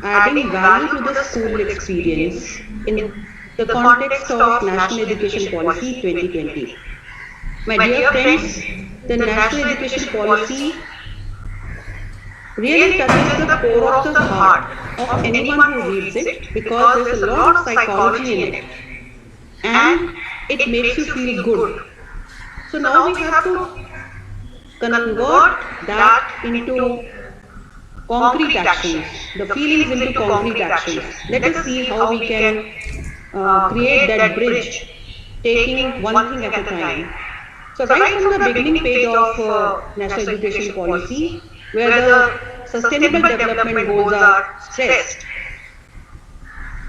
adding value to the school experience in the context of National Education Policy 2020. My dear friends, the National Education Policy really touches the core of the heart of anyone who reads it because there's a lot of psychology in it and it makes you feel good. So now we have to convert that into concrete actions, the feelings into concrete actions. Let us see how we can create that bridge, taking one thing at a time. So right from the beginning page of National Education Policy, where the sustainable development goals are stressed,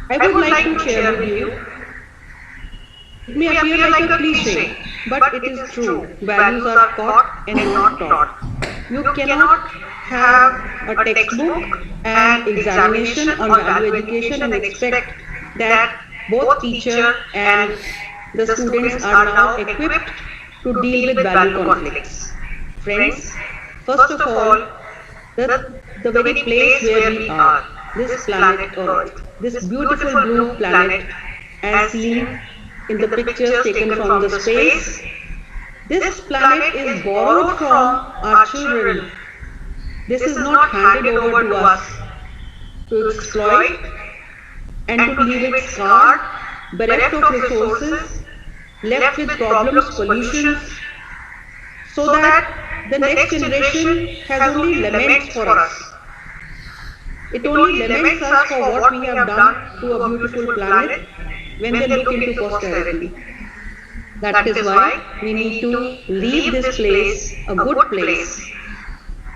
I would like to share with you. It may appear like a cliche, but it is true. Values are caught and not taught. You cannot have a textbook and examination on value education and expect that both teacher and the students are now equipped to deal with value conflicts. Friends, first of all, the very place where we are, this planet Earth, this beautiful blue planet as seen in the pictures taken from the space, this planet is borrowed from our children. This is not handed over to us to exploit and to leave it scarred, bereft of resources, left with problems, pollutions, so that the next generation has only laments for us. It only laments us for what we have done to a beautiful planet when they look into posterity. That is why we need to leave this place a good place.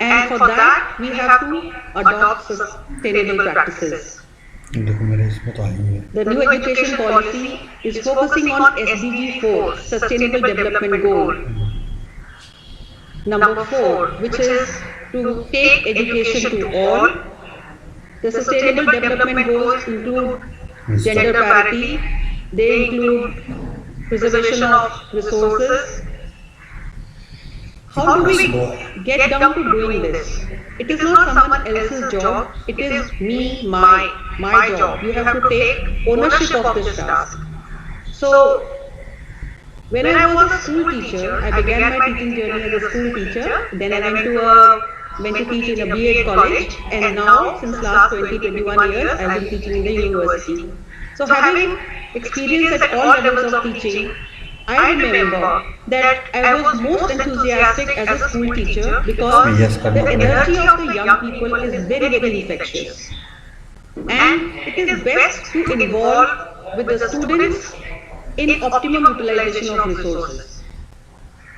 And for that, we have to adopt sustainable practices. The new education policy is focusing on SDG 4, Sustainable Development Goal, number 4, which is to take education to all. The Sustainable Development Goals include gender parity, they include preservation of resources. How do we get down to doing this? It is not someone else's job, it is me, my job. You have to take ownership of this task. So, when I was a school teacher, I began my teaching journey as a school teacher, then I went to teach in a B.Ed college, and now since last 20-21 years, I've been teaching in the university. So having experience at all levels of teaching, I remember that I was most enthusiastic as a school teacher because the energy of the young people is very, very infectious. And it is best to involve with the students in optimum utilization of resources.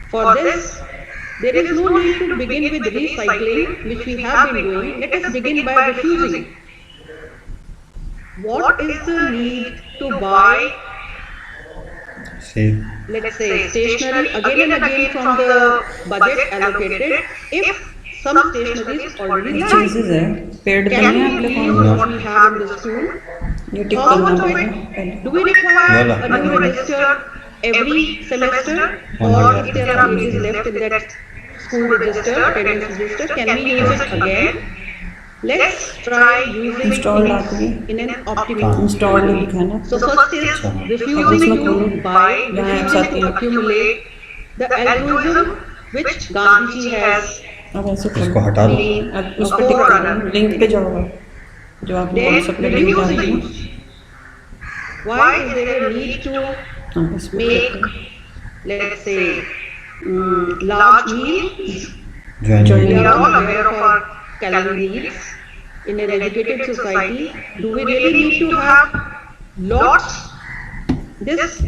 For this, there is no need to begin with recycling, which we have been doing. Let us begin by refusing. What is the need to buy, let's say, stationery again and again from the budget allocated if some stationery is already done? Can we use what we have in the school? How much of it? Do we require a new register every semester, or if there are pages left in that school register, attendance register, can we use it again? Let's try using it in an optimum way. So first is refusing to buy, refusing to accumulate. The altruism which Gandhiji has been a forerunner. Then reduce the use. Why is there a need to make, let's say, large meals? We are all aware of our calorie needs. In an educated society, do we really need to have lots? This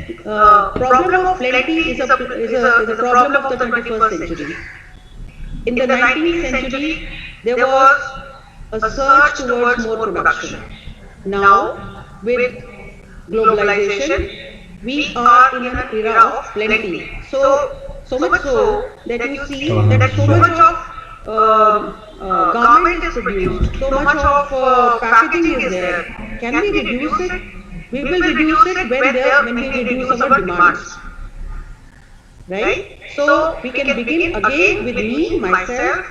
problem of plenty is a problem of the 21st century. In the 19th century, there was a surge towards more production. Now, with globalization, we are in an era of plenty. So much so that you see that so much of garment is produced, so much of packaging is there. Can we reduce it? We will reduce it when we reduce our demands. Right? So we can begin again with me, myself,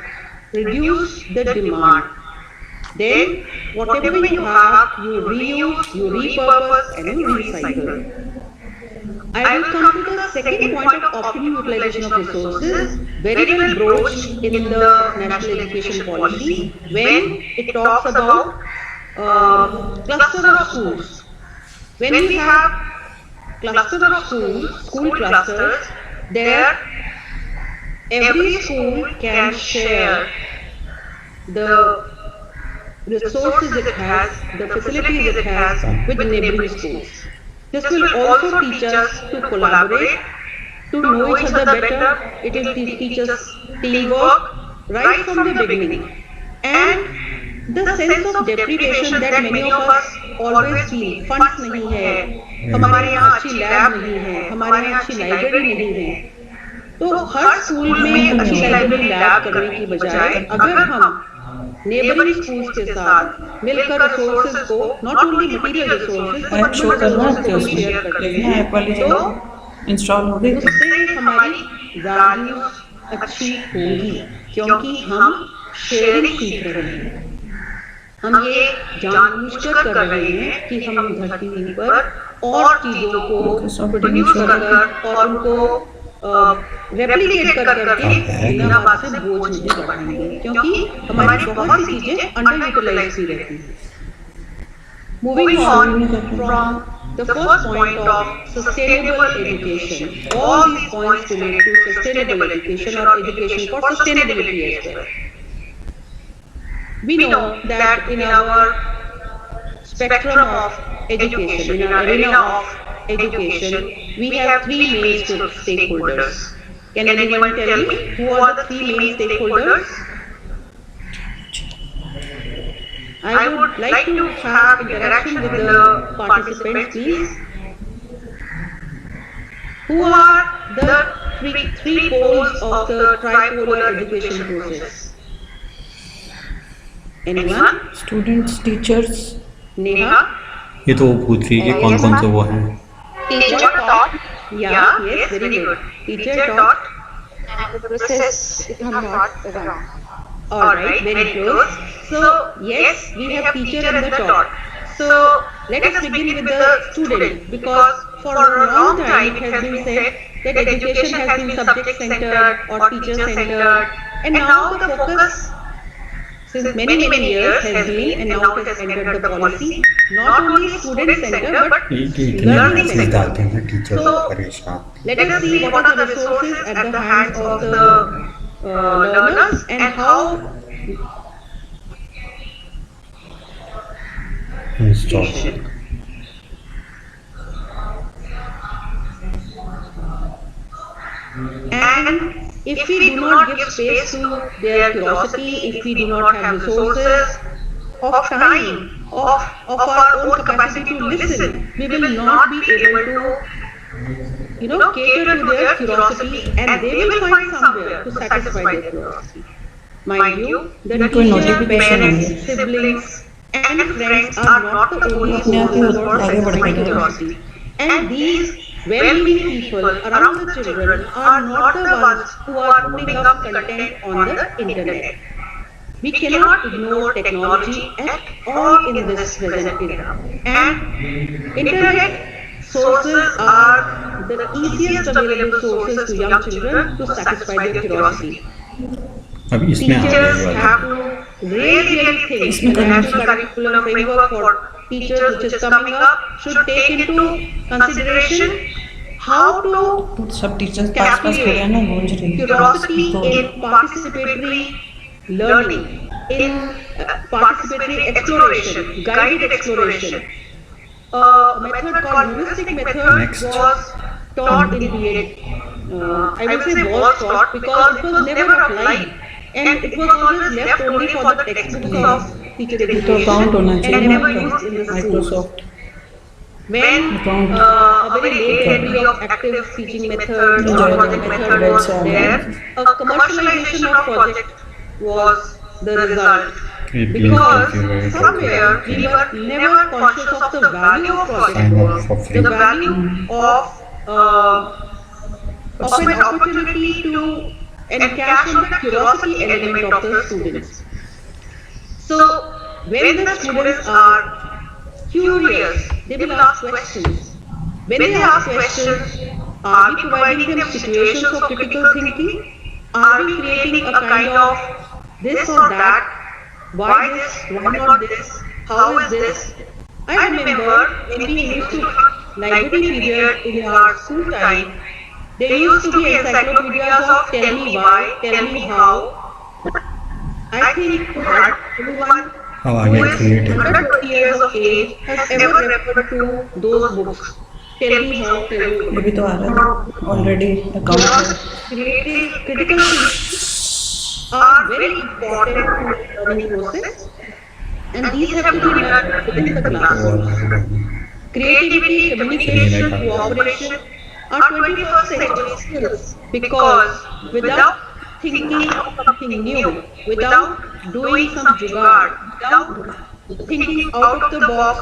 reduce the demand. Then, whatever you have, you reuse, you repurpose, and you recycle. I will come to the second point of optimum utilization of resources, very well broached in the National Education Policy when it talks about cluster of schools. When we have cluster of schools, school clusters, there every school can share the resources it has, the facilities it has with the neighboring schools. This will also teach us to collaborate, to know each other better. It will teach us teamwork right from the beginning. And the sense of deprivation that many of us always feel, funds नहीं है, हमारे यहाँ अच्छी lab नहीं है, हमारे यहाँ अच्छी लाइब्रेरी नहीं है, तो हर स्कूल में अच्छी लाइब्रेरी लैब करने की बजाय अगर हम नेबरिंग स्कूल्स के साथ मिलकर रिसोर्सेज को not only material resources app show करना है उसमें लेकिन ऐप वाली जो इंस्टॉल हो गई उससे हमारी वैल्यूज अच्छी होगी क्योंकि हम शेयरिंग सीख रहे हैं, हम ये जानबूझकर कर रहे हैं कि हम धरती पर और चीजों को प्रोड्यूस कर और उनको रेप्लिकेट करके बिना बात से बोझ नहीं बढ़ाएंगे क्योंकि हमारी बहुत सी चीजें अंडर यूटिलाइज भी रहती हैं. Moving on from the first point of sustainable education, all these points relate to sustainable education or education for sustainability as well. We know that in our spectrum of education, in our arena of education, we have three main stakeholders. Can anyone tell me who are the three main stakeholders? I would like to have interaction with the participants, please. Who are the three poles of the tripolar education process? Anyone? Students, teachers. Neha? ये तो पूछ रही है कि कौन कौन से वो हैं. Teacher taught. Yeah, yes, very good. Teacher taught. And the process if I'm not wrong. Alright, very close. So, yes, we have teacher and the taught. So, let us begin with the student because for a long time it has been said that education has been subject centered or teacher centered, and now the focus since many years has been and now it has entered the policy not only student centered but learning centered. So let us see what are the resources at the hands of the learners and how install. and if we do not give space to their curiosity, if we do not have resources of time, of our own capacity to listen, we will not be able to cater to their curiosity and they will find somewhere to satisfy their curiosity. Mind you, the teacher, parents, siblings and friends are not the only sources for satisfying curiosity. And these well-meaning people around the children are not the ones who are putting up content on the internet. We cannot ignore technology at all in this present era. And internet sources are the easiest available sources to young children to satisfy their curiosity. अब इसमें आ Teachers गया have to really think the national curriculum framework for teachers which is coming up should take into consideration how to सब teachers पास पास खड़े हैं ना, गूंज रही है. curiosity in participatory learning, in participatory exploration, guided exploration. A method called heuristic method Next. was taught in B.Ed. I will say was taught because it was never applied and it was always left only for the textbooks of teacher तो account होना education चाहिए and never ना used in the schools. Microsoft. When a very late entry of active teaching methods or project method was there, a commercialization of project was the result. Because somewhere we were never conscious of the value of project work, the value of an opportunity to encash on the curiosity element of the students. So when the students are curious, they will ask questions. When they ask questions, are we providing them situations of critical thinking? Are we creating a kind of this or that? Why this? Why not this? How is this? I remember when we used to library period in our school time, there used to be encyclopedias of tell me why, tell me how. I think that everyone अब who आगे is creative under 20 years of age has ever referred to those books. Tell me how, tell me ये why. भी तो आ रहा है already account Because creative, critical thinking are very important to learning process, and these have to be learned within the class. Creativity, communication, cooperation are 21st century skills because without thinking of something new, without doing some jugaad, without thinking out of the box,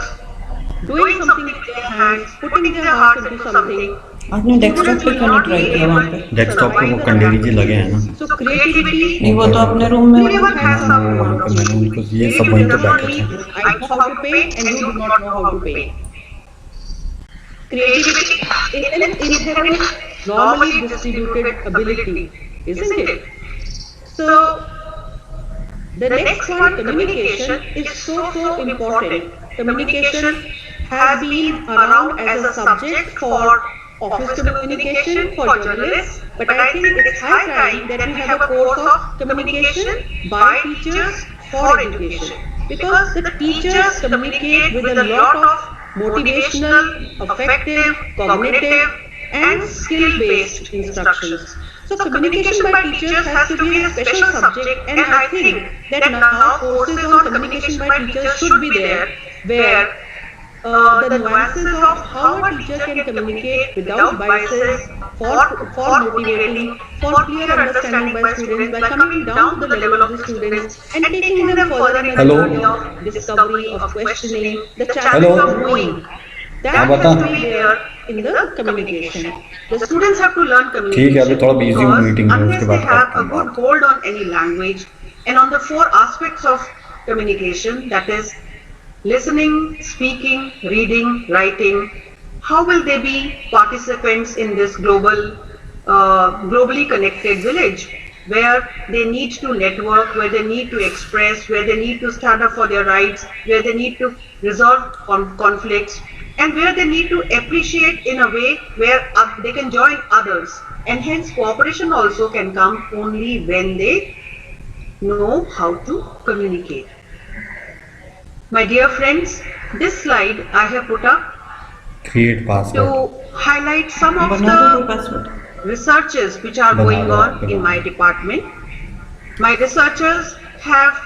doing something with their hands, putting their heart into something, आपने desktop पे क्यों नहीं try किया वहाँ पे? Desktop पे वो कंडेरी जी लगे हैं ना, so creativity. नहीं वो तो अपने रूम में Everyone has some वहाँ पे मैंने उनको ये सब Creativity वहीं पे does not बैठे थे. mean I know how to paint and you do not know how to paint. Creativity is an inherent, normally distributed ability, isn't it? So, the next one, communication, is so important. Communication has been around as a subject for office communication, for journalists, but I think it's high time that we have a course of communication by teachers for education. Because the teachers communicate with a lot of motivational, affective, cognitive, and skill-based instructions. So communication by teachers has to be a special subject, and I think that now courses on communication by teachers should be there, where the nuances of how a teacher can communicate without biases, for motivating, for clear understanding by students, by coming down to the level of the students and taking them further in a Hello? journey of discovery, of questioning, the challenge of knowing. That हाँ, बता. has to be there in the communication. The students have to learn ठीक है, communication अभी थोड़ा busy हूँ, because meeting में, unless उसके they बाद have करता a हूँ good बात. hold on any language and on the 4 aspects of communication, that is listening, speaking, reading, writing, how will they be participants in this globally connected village where they need to network, where they need to express, where they need to stand up for their rights, where they need to resolve conflicts, and where they need to appreciate in a way where they can join others, and hence cooperation also can come only when they know how to communicate. My dear friends, this slide I have put up create password. to highlight some of बना दो कोई the password. researches which are going on in my department. My researchers have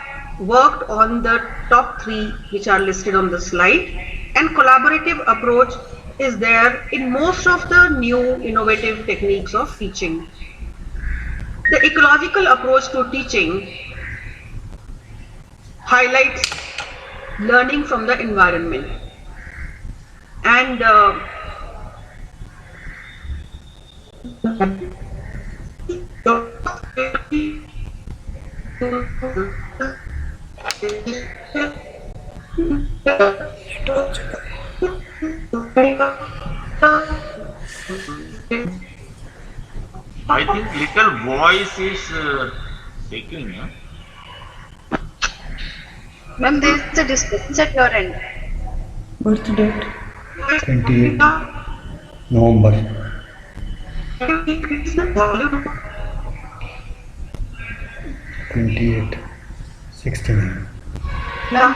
worked on the top 3 which are listed on the slide, and collaborative approach is there in most of the new innovative techniques of teaching. The ecological approach to teaching highlights learning from the environment, and I think little voice is taking. Ma'am, there is a disturbance at your end. Birth date 28 November. 69. Ma'am,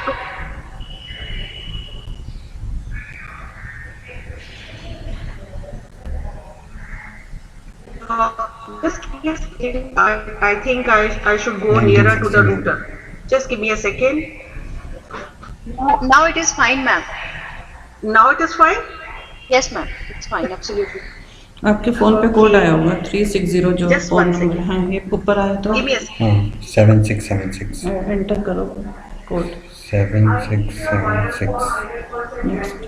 just give me a second. I think I should go nearer to the router. Just give me a second. now it is fine, ma'am. Now it is fine? Yes, ma'am. It's fine, absolutely. आपके phone पे code आया होगा 360 जो Just phone one number second. हाँ ये ऊपर आया तो Give me a second. हाँ 7676. एंटर करो कोड 7676. नेक्स्ट.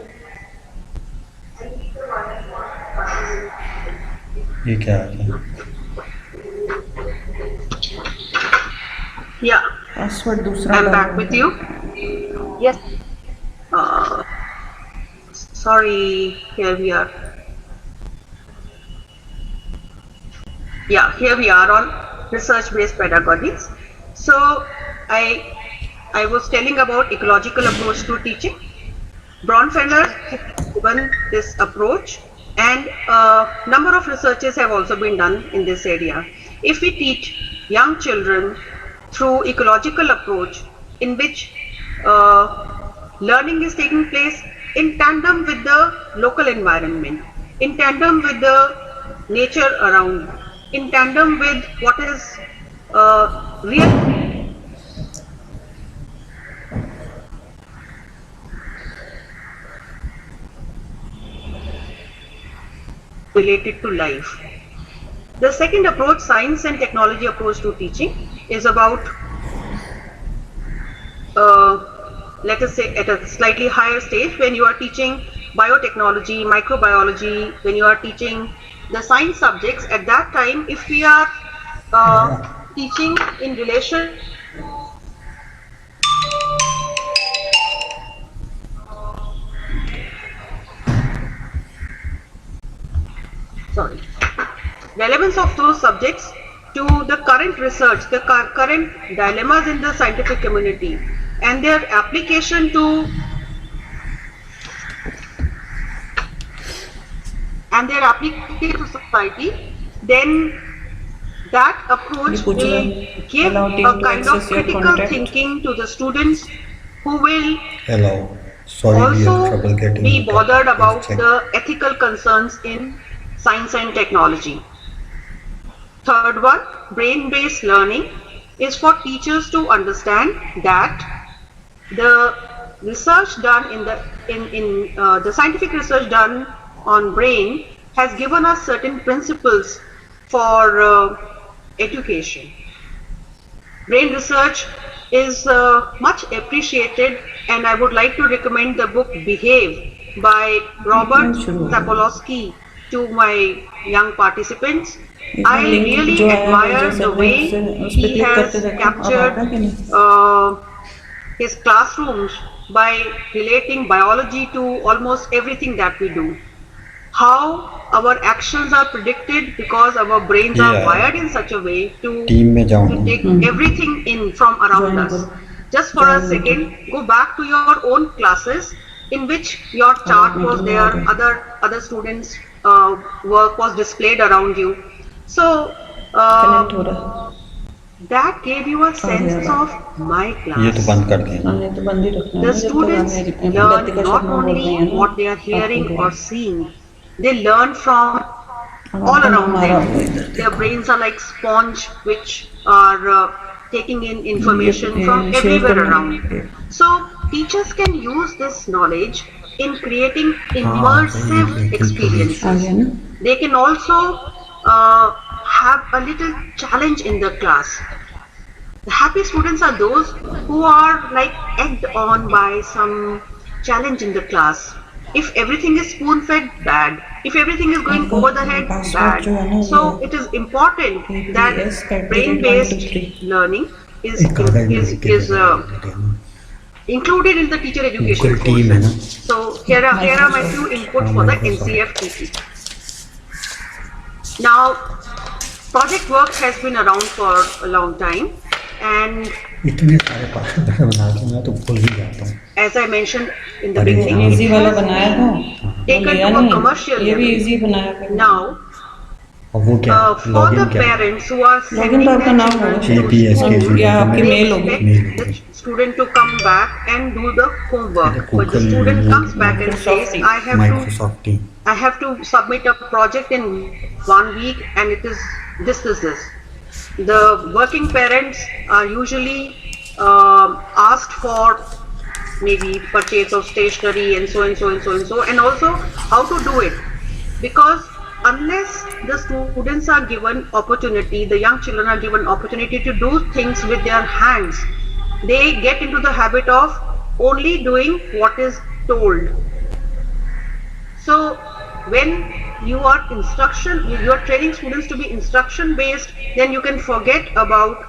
ये क्या आ गया? Yeah, पासवर्ड दूसरा I'm डालो. back with you. Yes. Uh, Sorry, here we are. Yeah, here we are on research-based pedagogies. So I was telling about ecological approach to teaching. Bronfeller has given this approach, and a number of researches have also been done in this area. If we teach young children through ecological approach, in which learning is taking place in tandem with the local environment, in tandem with the nature around, in tandem with what is real related to life. The second approach, science and technology approach to teaching, is about, let us say, at a slightly higher stage, when you are teaching biotechnology, microbiology, when you are teaching the science subjects. At that time, if we are teaching in relation relevance of those subjects to the current research, the current dilemmas in the scientific community, and their application to society, then that approach Would you will give allow a team to kind of access your critical contact? thinking to the students, who will Hello. Sorry, we have also trouble getting be the bothered text. about Please check. the ethical concerns in science and technology. Third one, brain-based learning, is for teachers to understand that the research done in the scientific research done on brain has given us certain principles for education. Brain research is much appreciated, and I would like to recommend the book Behave by Robert Sapolsky to my young participants. I really admire the way he has captured his classrooms by relating biology to almost everything that we do. How our actions are predicted because our brains are Yeah. wired in such a way to Team में जाऊँ take everything in from around us. Just for a second, go back to your own classes in which your chart was there, other students' work was displayed around you. So connect हो रहा that gave you a sense of my ये तो class. बंद कर दिया. है तो बंद ही रखना The है जब तक students हमें learn लतिका not शर्मा बोल only रही है ना what they are hearing आपको or seeing, they learn from all around them. Their brains are like sponge which are taking in information from everywhere around. So teachers can use this knowledge in creating immersive uh experiences. गया ना They can also have a little challenge in the class. The happy students are those who are like egged on by some challenge in the class. If everything is spoon-fed, bad. If everything is going over the head, bad. So it is important that brain-based learning is एक कागज में लिख के दे देना. included in the teacher education Google team है ना. courses. So here are my few inputs for the NCFTP. Now, project work has been around for a long time, and इतने सारे पासवर्ड बना के मैं तो भूल ही जाता हूँ. as I mentioned in the अरे beginning, हाँ. इजी it वाला has बनाया been था वो taken लिया to a नहीं commercial ये भी level. इजी बनाया फिर Now, और वो क्या? for the लॉगिन क्या? parents who are login sending तो आपका their नाम children होगा to APSK school, या आपकी they मेल होगी expect the student to come back and do the homework. But the Google student comes back and Microsoft says, Teams. Microsoft Team. I have to submit a project in 1 week, and it is this. The working parents are usually asked for maybe purchase of stationery and so, and also how to do it, because unless the students are given opportunity, the young children are given opportunity to do things with their hands, they get into the habit of only doing what is told. So when you are training students to be instruction based, then you can forget about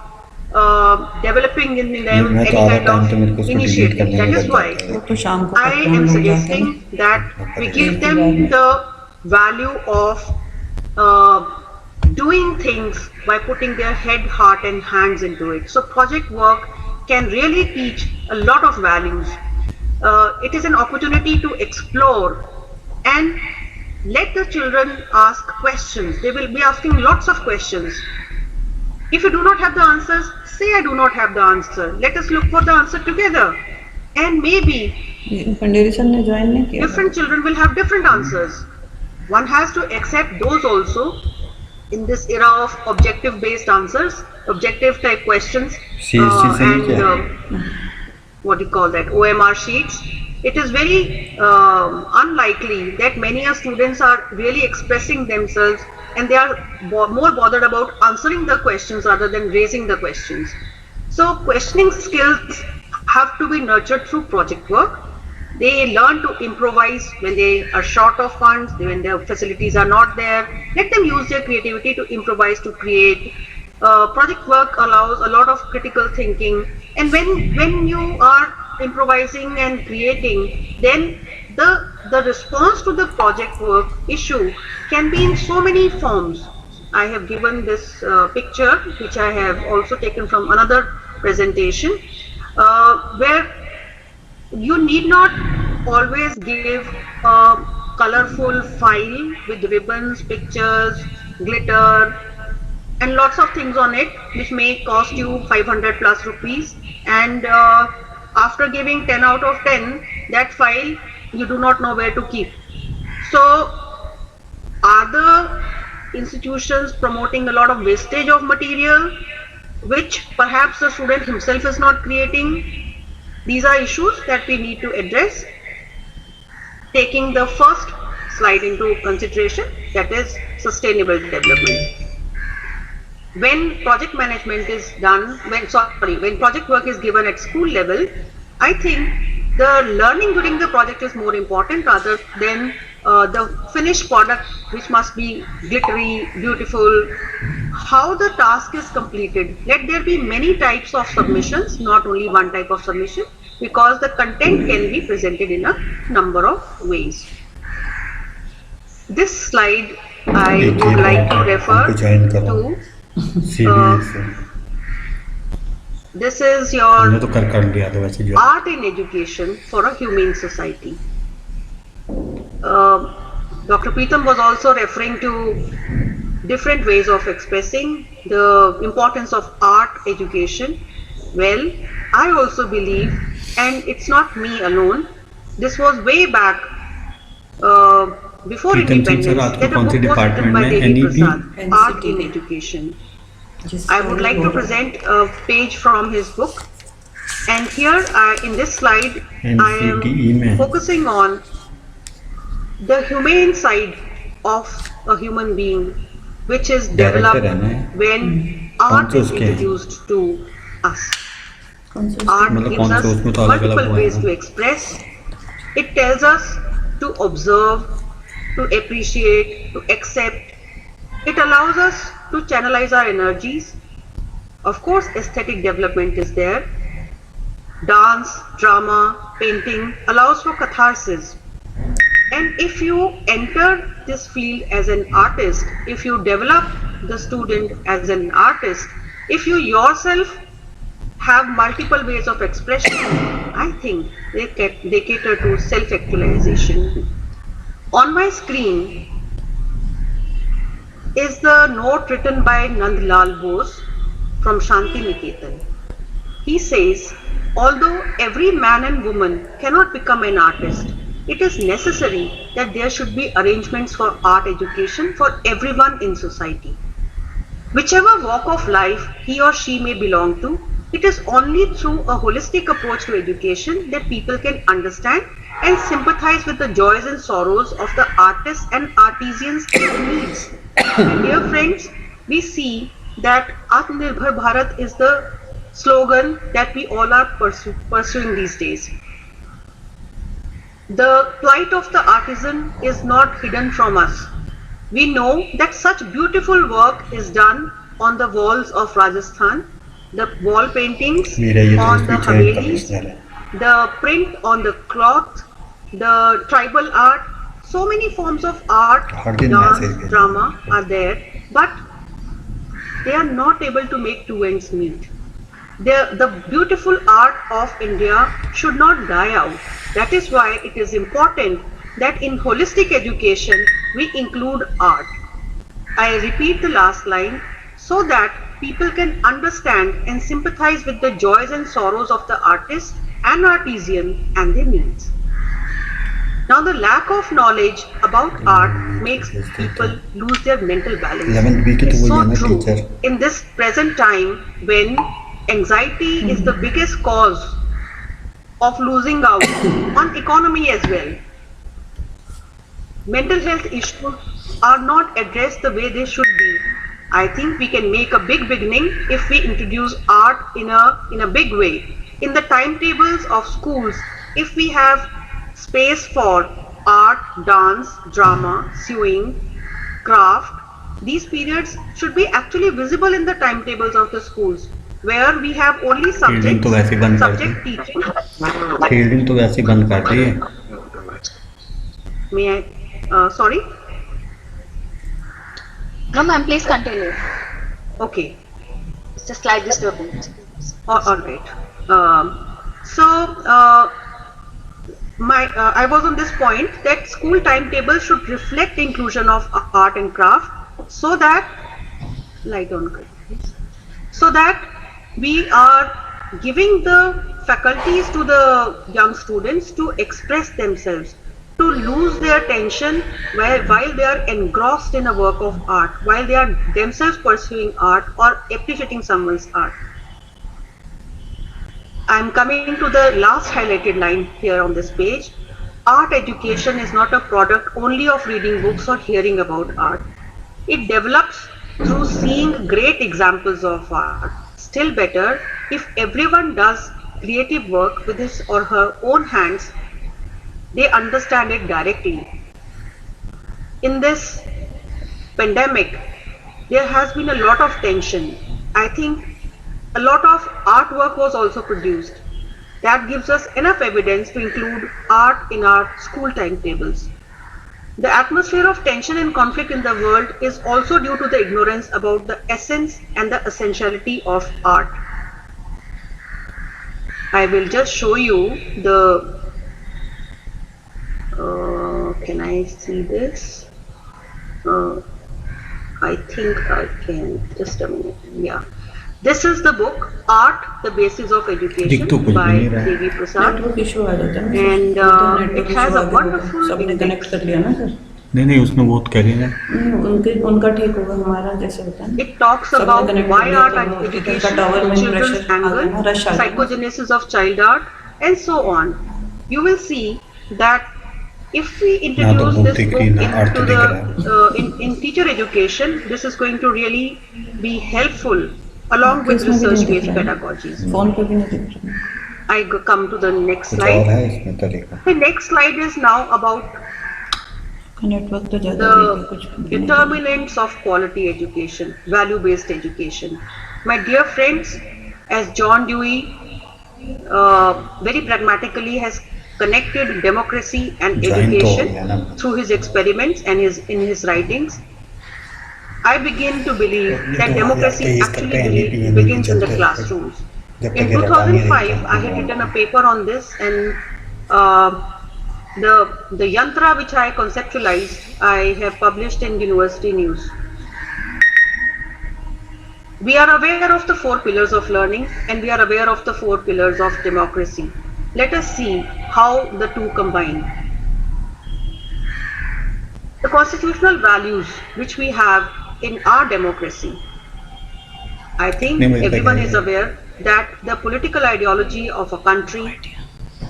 developing in ये them मैं any तो आधा kind time तो मेरे को of उसको delete initiative. करने That में is लग why जाता है वो तो शाम को I करते हैं हम am लोग जाके suggesting ना। that we give एक them बार में। the value of uh, doing things by putting their head, heart, and hands into it. So, project work can really teach a lot of values. It is an opportunity to explore and let the children ask questions. They will be asking lots of questions. If you do not have the answers, say I do not have the answer. Let us look for the answer together. And maybe ये पंडेरी sir ने join नहीं किया था। different children will have different answers. One has to accept those also in this era of objective based answers, objective type questions, CSC से नहीं and क्या? what do you call that, OMR sheets. It is very unlikely that many students are really expressing themselves and they are more bothered about answering the questions rather than raising the questions. So questioning skills have to be nurtured through project work. They learn to improvise when they are short of funds, when their facilities are not there. Let them use their creativity to improvise, to create. Project work allows a lot of critical thinking, and when you are improvising and creating, then the response to the project work issue can be in so many forms. I have given this picture, which I have also taken from another presentation, where you need not always give a colorful file with ribbons, pictures, glitter, and lots of things on it, which may cost you 500 plus rupees. And after giving 10 out of 10, that file you do not know where to keep. So, are the institutions promoting a lot of wastage of material, which perhaps the student himself is not creating? These are issues that we need to address, taking the first slide into consideration, that is sustainable development. When project management is done, when project work is given at school level, I think the learning during the project is more important rather than the finished product, which must be glittery, beautiful. How the task is completed. Let there be many types of submissions, not only one type of submission, because the content can be presented in a number of ways. This slide I would like to refer to. This is your तो कर लिया था वैसे जो art in education for a humane society. Dr. Preetham was also referring to different ways of expressing the importance of art education. Well, I also believe, and it's not me alone, this was way back before independence, that a book was written by Devi Prasad, Art in Education. I would like to present a page from his book, and here in this slide I am focusing on the humane side of a human being, which is developed when art is introduced to us. Art gives us multiple ways to express. It tells us to observe, to appreciate, to accept. It allows us to channelize our energies. Of course, aesthetic development is there. Dance, drama, painting allows for catharsis. And if you enter this field as an artist, if you develop the student as an artist, if you yourself have multiple ways of expression, I think they cater to self-actualization. On my screen is the note written by Nandlal Bose from Shanti Niketan. He says, although every man and woman cannot become an artist, it is necessary that there should be arrangements for art education for everyone in society. Whichever walk of life he or she may belong to, it is only through a holistic approach to education that people can understand and sympathize with the joys and sorrows of the artists and artisans' needs. And dear friends, we see that Atmanirbhar Bharat is the slogan that we all are pursuing these days. The plight of the artisan is not hidden from us. We know that such beautiful work is done on the walls of Rajasthan, the wall paintings मेरा ये on जो the पीछे havelis, international है. the print on the cloth, the tribal art. So many forms of art, हर दिन dance, message भेजना. drama are there, but they are not able to make two ends meet. The beautiful art of India should not die out. That is why it is important that in holistic education we include art. I repeat the last line so that people can understand and sympathize with the joys and sorrows of the artist and artisan and their needs. Now, the lack of knowledge about art makes people lose their mental balance. 11th B की तो It's वही so है ना true teacher. in this present time when anxiety is the biggest cause of losing out on economy as well. Mental health issues are not addressed the way they should be. I think we can make a big beginning if we introduce art in a big way. In the timetables of schools, if we have space for art, dance, drama, sewing, craft, these periods should be actually visible in the timetables of the schools, where we have only fielding तो वैसे ही बंद कर दी. subject teaching. Fielding तो वैसे ही बंद कर दी है. May I? Sorry. No, ma'am, please continue. Okay. It's a slight disturbance. All right. So, I was on this point that school timetable should reflect inclusion of art and craft, so that light on, please. So that we are giving the faculties to the young students to express themselves, to lose their tension while they are engrossed in a work of art, while they are themselves pursuing art or appreciating someone's art. I am coming to the last highlighted line here on this page. Art education is not a product only of reading books or hearing about art. It develops through seeing great examples of art. Still better, if everyone does creative work with his or her own hands, they understand it directly. In this pandemic, there has been a lot of tension. I think a lot of artwork was also produced. That gives us enough evidence to include art in our school timetables. The atmosphere of tension and conflict in the world is also due to the ignorance about the essence and the essentiality of art. I will just show you the can I see this? I think I can. Just a minute. Yeah. This is the book Art, the Basis of Education by Devi Prasad. Network issue आ जाता है ना. And it has a wonderful सबने connect index. कर लिया ना sir. नहीं उसमें वो तो कह रही है. उनका ठीक होगा, हमारा जैसे होता है ना. It talks सबने about connect why कर लिया art तो and वो इधर का education, टावर में children's pressure आ angle, गया ना, rush आ गया. psychogenesis of child art, and so on. You will see that if we introduce this book into the in teacher education, this is going to really be helpful along with इसमें भी नहीं दिख research-based रहा है. pedagogies. Phone पे भी नहीं दिख रहा है. Come to the next कुछ और slide. है इसमें तरीका. The next slide is now about network तो ज़्यादा वीक है, the कुछ भी नहीं. determinants of quality education, value-based education. My dear friends, as John Dewey very pragmatically has connected democracy and Join तो हो education गया ना. through his experiments and in his writings, I begin to believe that democracy actually begins in the classrooms. In 2005, I had written a paper on this, and the yantra which I conceptualized, I have published in University News. We are aware of the 4 pillars of learning, and we are aware of the 4 pillars of democracy. Let us see how the two combine. The constitutional values which we have in our democracy. I think everyone is aware that the political ideology of a country,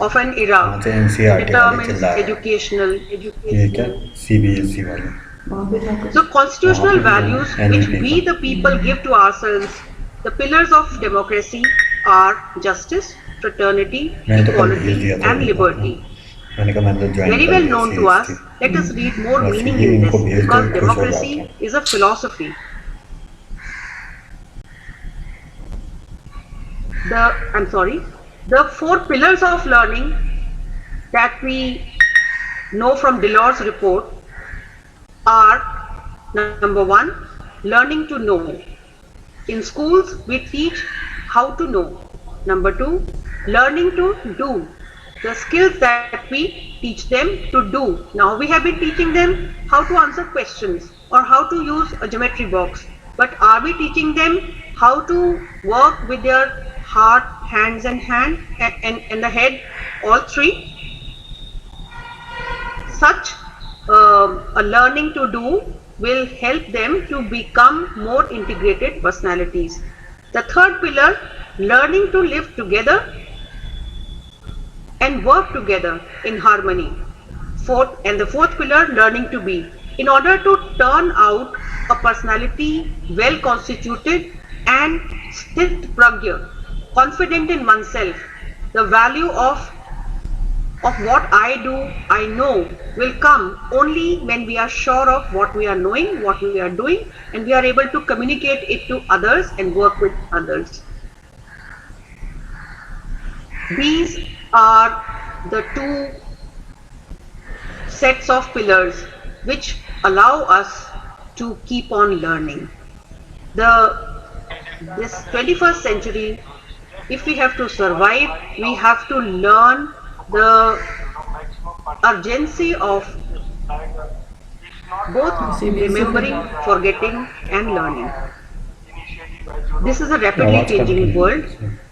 of an era, determines educational. ये क्या CBSE वाले. So constitutional values which we the people give to ourselves, the pillars of democracy are justice, fraternity, equality and liberty. मैंने कहा मैं तो join Very well known to us. Let us read more बस meaning ये in इनको this, भेज दो, because खुश हो democracy जाते is a philosophy. the 4 pillars of learning that we know from Delors report are: number 1, learning to know. In schools, we teach how to know. Number 2, learning to do. The skills that we teach them to do. Now we have been teaching them how to answer questions or how to use a geometry box. But are we teaching them how to work with their heart, hands and the head, all 3? Such a learning to do will help them to become more integrated personalities. The 3rd pillar, learning to live together and work together in harmony. And the 4th pillar, learning to be. In order to turn out a personality well constituted and sthit pragya, confident in oneself, the value of what I do, I know, will come only when we are sure of what we are knowing, what we are doing, and we are able to communicate it to others and work with others. These are the 2 sets of pillars which allow us to keep on learning. This 21st century, if we have to survive, we have to learn the urgency of both remembering, forgetting and learning. This is a rapidly changing world.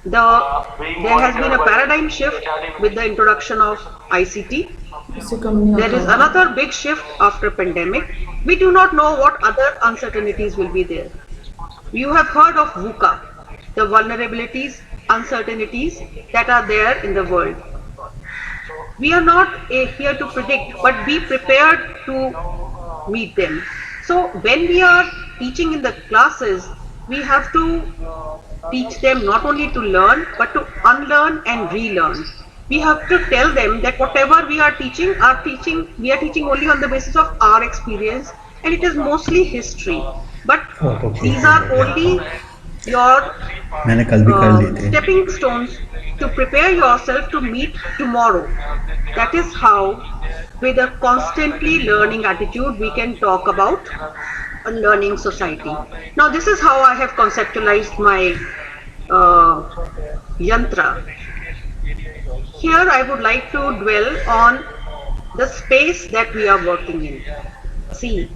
There has been a paradigm shift with the introduction of ICT. There is another big shift after pandemic. We do not know what other uncertainties will be there. You have heard of VUCA, the vulnerabilities, uncertainties that are there in the world. We are not here to predict, but be prepared to meet them. So when we are teaching in the classes, we have to teach them not only to learn, but to unlearn and relearn. We have to tell them that whatever we are teaching, we are teaching only on the basis of our experience, and it is mostly history. But these are only your stepping stones to prepare yourself to meet tomorrow. That is how, with a constantly learning attitude, we can talk about a learning society. Now, this is how I have conceptualized my yantra. Here I would like to dwell on the space that we are working in. See,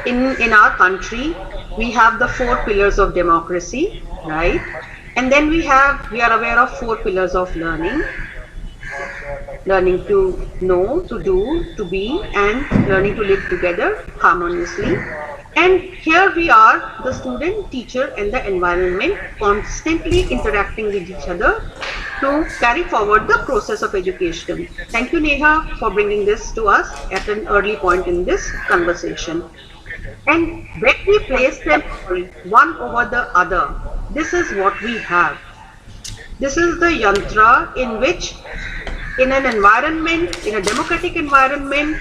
in our country, we have the 4 pillars of democracy, right? And then we are aware of 4 pillars of learning. Learning to know, to do, to be, and learning to live together harmoniously. And here we are, the student, teacher and the environment, constantly interacting with each other to carry forward the process of education. Thank you, Neha, for bringing this to us at an early point in this conversation. And when we place them one over the other, this is what we have. This is the yantra in which, in an environment, in a democratic environment,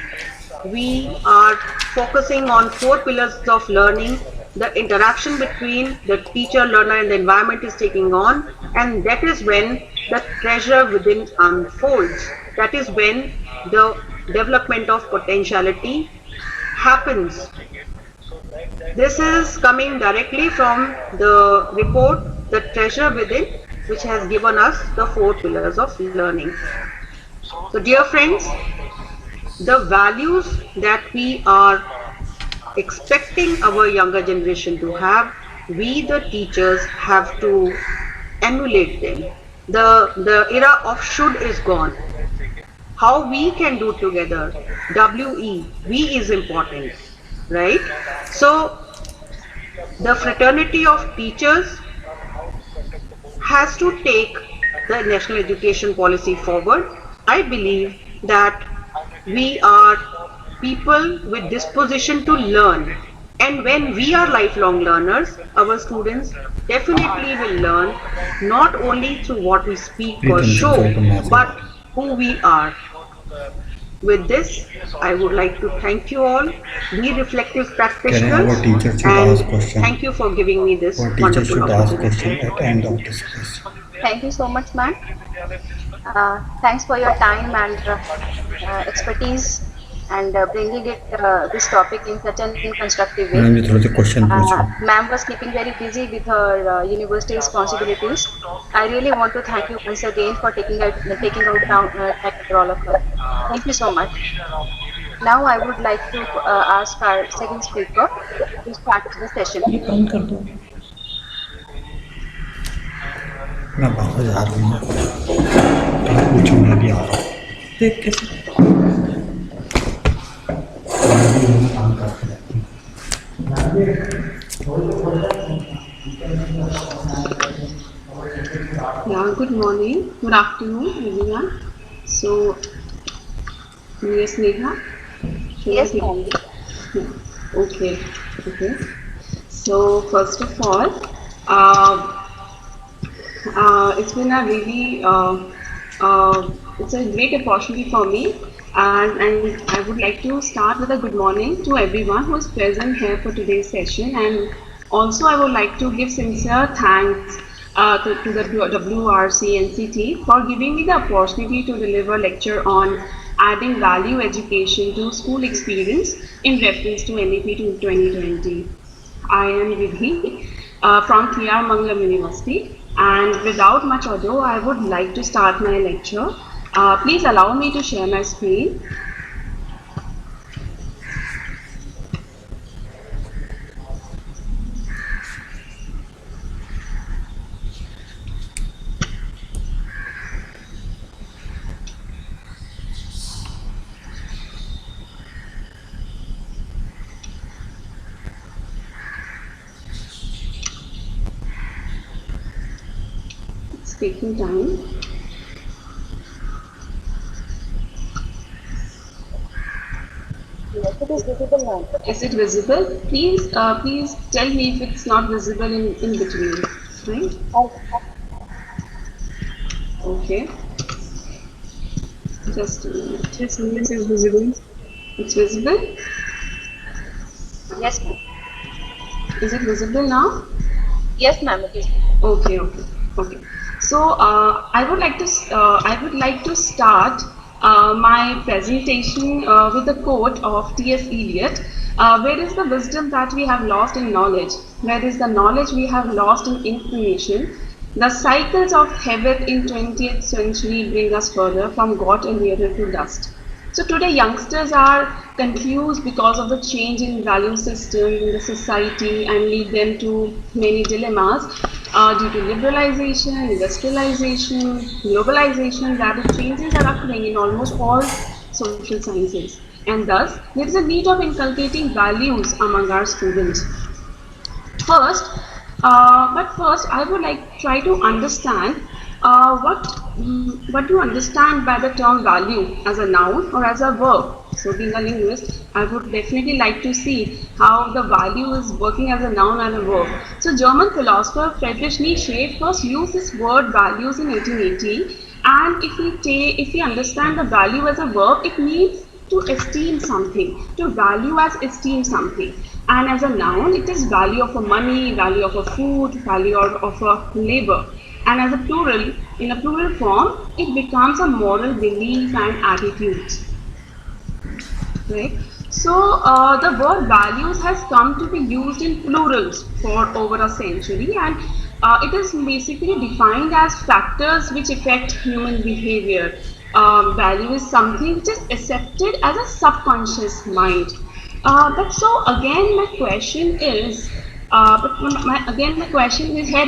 we are focusing on 4 pillars of learning. The interaction between the teacher, learner and the environment is taking on, and that is when the treasure within unfolds. That is when the development of potentiality happens. This is coming directly from the report, The Treasure Within, which has given us the 4 pillars of learning. So dear friends, the values that we are expecting our younger generation to have, we the teachers have to emulate them. The era of should is gone. How we can do together, we is important, right? So the fraternity of teachers has to take the national education policy forward. I believe that we are people with disposition to learn, and when we are lifelong learners, our students definitely will learn not only through what we speak or show, but who we are. With this, I would like to thank you all, be reflective practitioners, and thank you for giving me this wonderful opportunity. At the end of this question. Thank you so much, ma'am. Thanks for your time and expertise and bringing it this topic in such an constructive way. Madam ji थोड़े से question पूछो. Ma'am was keeping very busy with her university responsibilities. I really want to thank you once again for taking out time for all of us. Thank you so much. Now I would like to ask our second speaker to start the session. ये बंद कर दो. मैं बाहर जा रहा हूँ. पूछो मैं भी आ रहा हूँ. देख कैसे. मैं भी वहीं काम करते रहती हूँ. Yeah, good morning, good afternoon, everyone. So, yes, Neha? Yes, ma'am. Okay, okay. So, first of all, it's been a really, it's a great opportunity for me, and I would like to start with a good morning to everyone who is present here for today's session, and also I would like to give sincere thanks to the WRC NCT for giving me the opportunity to deliver a lecture on adding value education to school experience in reference to NEP 2020. I am Vidhi from K.R. Mangalam University, and without much ado, I would like to start my lecture. Please allow me to share my screen. It's taking time. Yes, it is visible now. Is it visible? Please, please tell me if it's not visible in between. Right? Okay. Just a minute. Yes, ma'am, it is visible. It's visible. Yes, ma'am. Is it visible now? Yes, ma'am. It is. Okay, okay, okay. So I would like to start my presentation with a quote of T.S. Eliot. Where is the wisdom that we have lost in knowledge? Where is the knowledge we have lost in information? The cycles of habit in 20th century bring us further from God and nearer to dust. So today youngsters are confused because of the change in value system in the society and lead them to many dilemmas due to liberalization, industrialization, globalization. Rapid changes are occurring in almost all social sciences, and thus there is a need of inculcating values among our students. First, I would like to try to understand what do you understand by the term value as a noun or as a verb. So, being a linguist, I would definitely like to see how the value is working as a noun and a verb. So, German philosopher Friedrich Nietzsche first used this word values in 1880, and if we understand the value as a verb, it means to esteem something, to value as esteem something. And as a noun, it is value of a money, value of a food, value of a labor. And as a plural, in a plural form, it becomes a moral belief and attitudes. Right? So the word values has come to be used in plurals for over a century, and it is basically defined as factors which affect human behavior. Value is something which is accepted as a subconscious mind. But so again, my question is, my question is here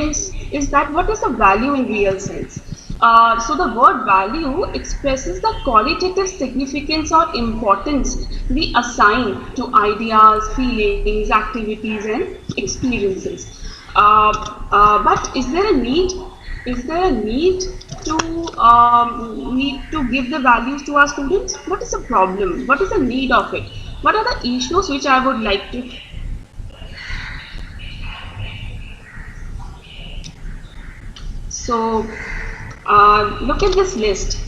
is that what is the value in real sense? So the word value expresses the qualitative significance or importance we assign to ideas, feelings, activities, and experiences. But is there a need? Is there a need to give the values to our students? What is the problem? What is the need of it? What are the issues which I would like to? So look at this list.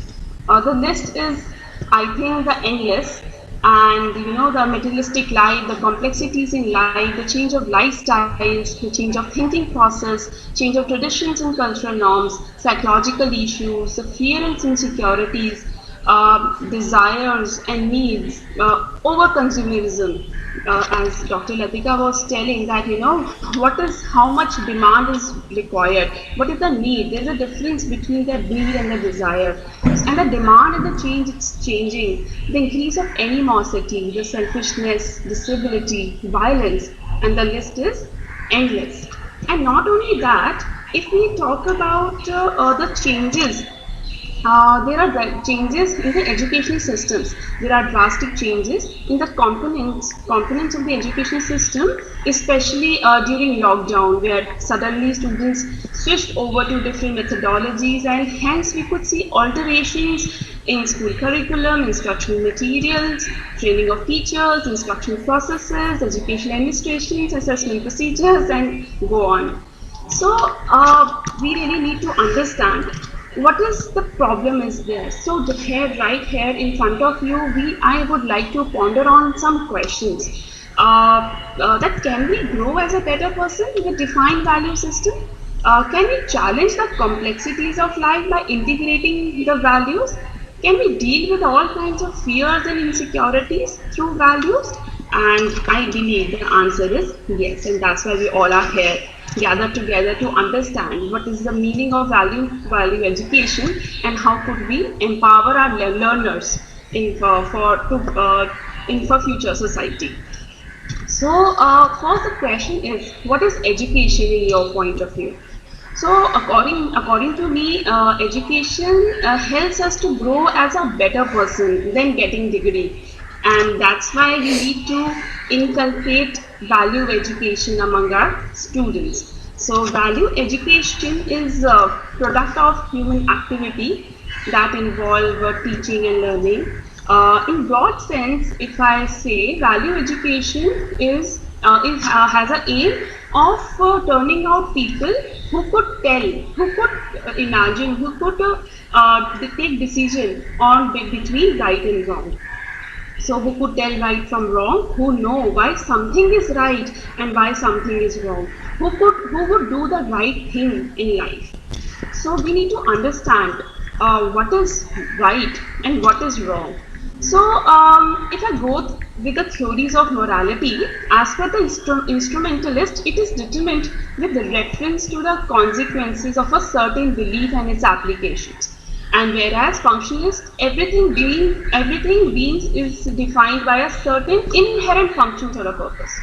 The list is, I think, the endless. and the materialistic life, the complexities in life, the change of lifestyles, the change of thinking process, change of traditions and cultural norms, psychological issues, the fear and insecurities, desires and needs, over consumerism, as Dr. Latika was telling, that how much demand is required, what is the need. There's a difference between the need and the desire, and the demand and the change, it's changing. The increase of animosity, the selfishness, disability, violence, and the list is endless. And not only that, if we talk about the changes, there are changes in the educational systems. There are drastic changes in the components of the education system, especially during lockdown, where suddenly students switched over to different methodologies, and hence we could see alterations in school curriculum, instructional materials, training of teachers, instructional processes, education administrations, assessment procedures, and go on. So we really need to understand what is the problem is there. So right here in front of you, I would like to ponder on some questions. That can we grow as a better person with a defined value system? Can we challenge the complexities of life by integrating the values? Can we deal with all kinds of fears and insecurities through values? And I believe the answer is yes, and that's why we all are here, gathered together to understand what is the meaning of value education, and how could we empower our learners for future society. So first the question is, what is education in your point of view? So according to me, education helps us to grow as a better person than getting degree, and that's why we need to inculcate value education among our students. So value education is a product of human activity that involve teaching and learning. In broad sense, if I say, value education has an aim of turning out people who could tell, who could imagine, who could take decision on between right and wrong. So who could tell right from wrong, who know why something is right and why something is wrong, who would do the right thing in life. So we need to understand what is right and what is wrong. So if I go with the theories of morality, as per the instrumentalist, it is determined with reference to the consequences of a certain belief and its applications. And whereas functionalist, everything being is defined by a certain inherent function or a purpose.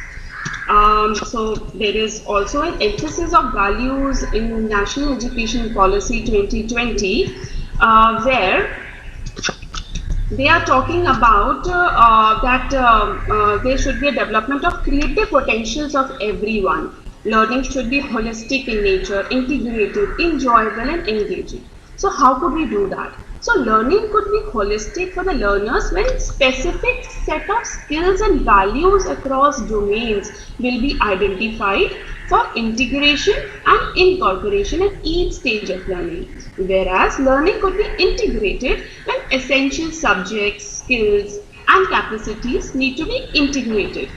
So there is also an emphasis of values in National Education Policy 2020, where they are talking about that there should be a development of creative potentials of everyone. Learning should be holistic in nature, integrated, enjoyable, and engaging. So how could we do that? So learning could be holistic for the learners when specific set of skills and values across domains will be identified for integration and incorporation at each stage of learning. Whereas learning could be integrated when essential subjects, skills, and capacities need to be integrated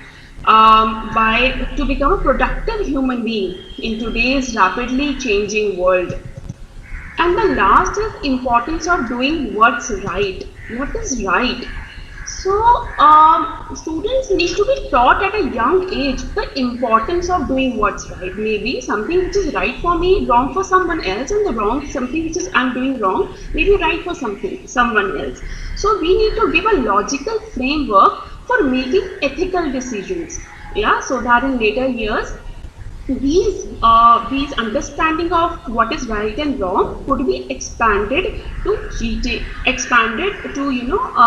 to become a productive human being in today's rapidly changing world. And the last is importance of doing what's right. What is right? So students need to be taught at a young age the importance of doing what's right. Maybe something which is right for me, wrong for someone else, and something which is I'm doing wrong, maybe right for someone else. So we need to give a logical framework for making ethical decisions. Yeah, so that in later years, these understanding of what is right and wrong could be expanded to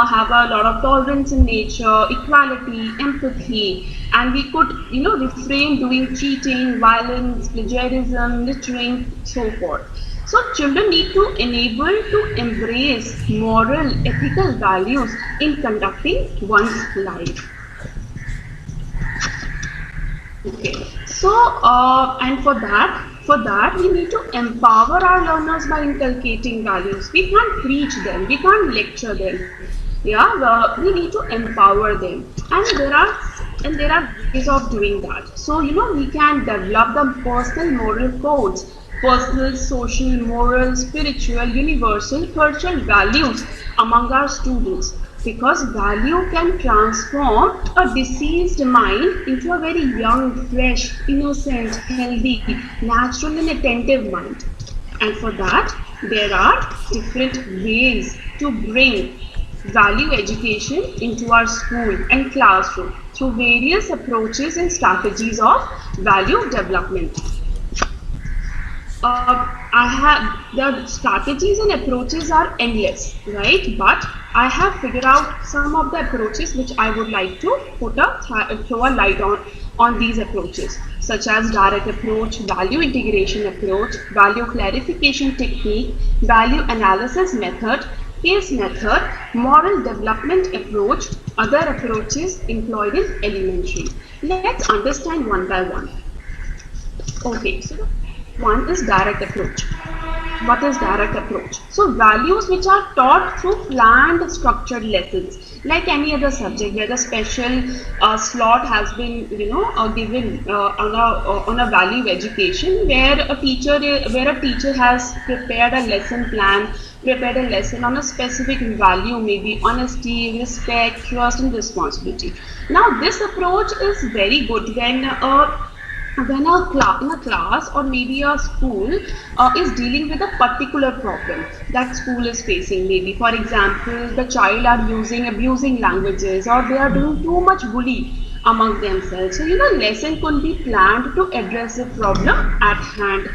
have a lot of tolerance in nature, equality, empathy, and we could refrain doing cheating, violence, plagiarism, littering, so forth. So children need to enable to embrace moral, ethical values in conducting one's life. Okay, so and for that we need to empower our learners by inculcating values. We can't preach them, we can't lecture them. We need to empower them, and there are ways of doing that. So we can develop the personal moral codes, personal, social, moral, spiritual, universal, cultural values among our students, because value can transform a diseased mind into a very young, fresh, innocent, healthy, natural and attentive mind. And for that, there are different ways to bring value education into our school and classroom through various approaches and strategies of value development. I have the strategies and approaches are endless, right? But I have figured out some of the approaches which I would like to throw a light on these approaches, such as direct approach, value integration approach, value clarification technique, value analysis method, case method, moral development approach, other approaches employed in elementary. Let's understand one by one. Okay, so one is direct approach. What is direct approach? So values which are taught through planned structured lessons, like any other subject where the special slot has been given on a value education, where a teacher has prepared a lesson plan, prepared a lesson on a specific value, maybe honesty, respect, trust and responsibility. Now this approach is very good when in a class or maybe a school is dealing with a particular problem that school is facing. Maybe, for example, the child are abusing languages, or they are doing too much bully among themselves. So lesson could be planned to address the problem at hand.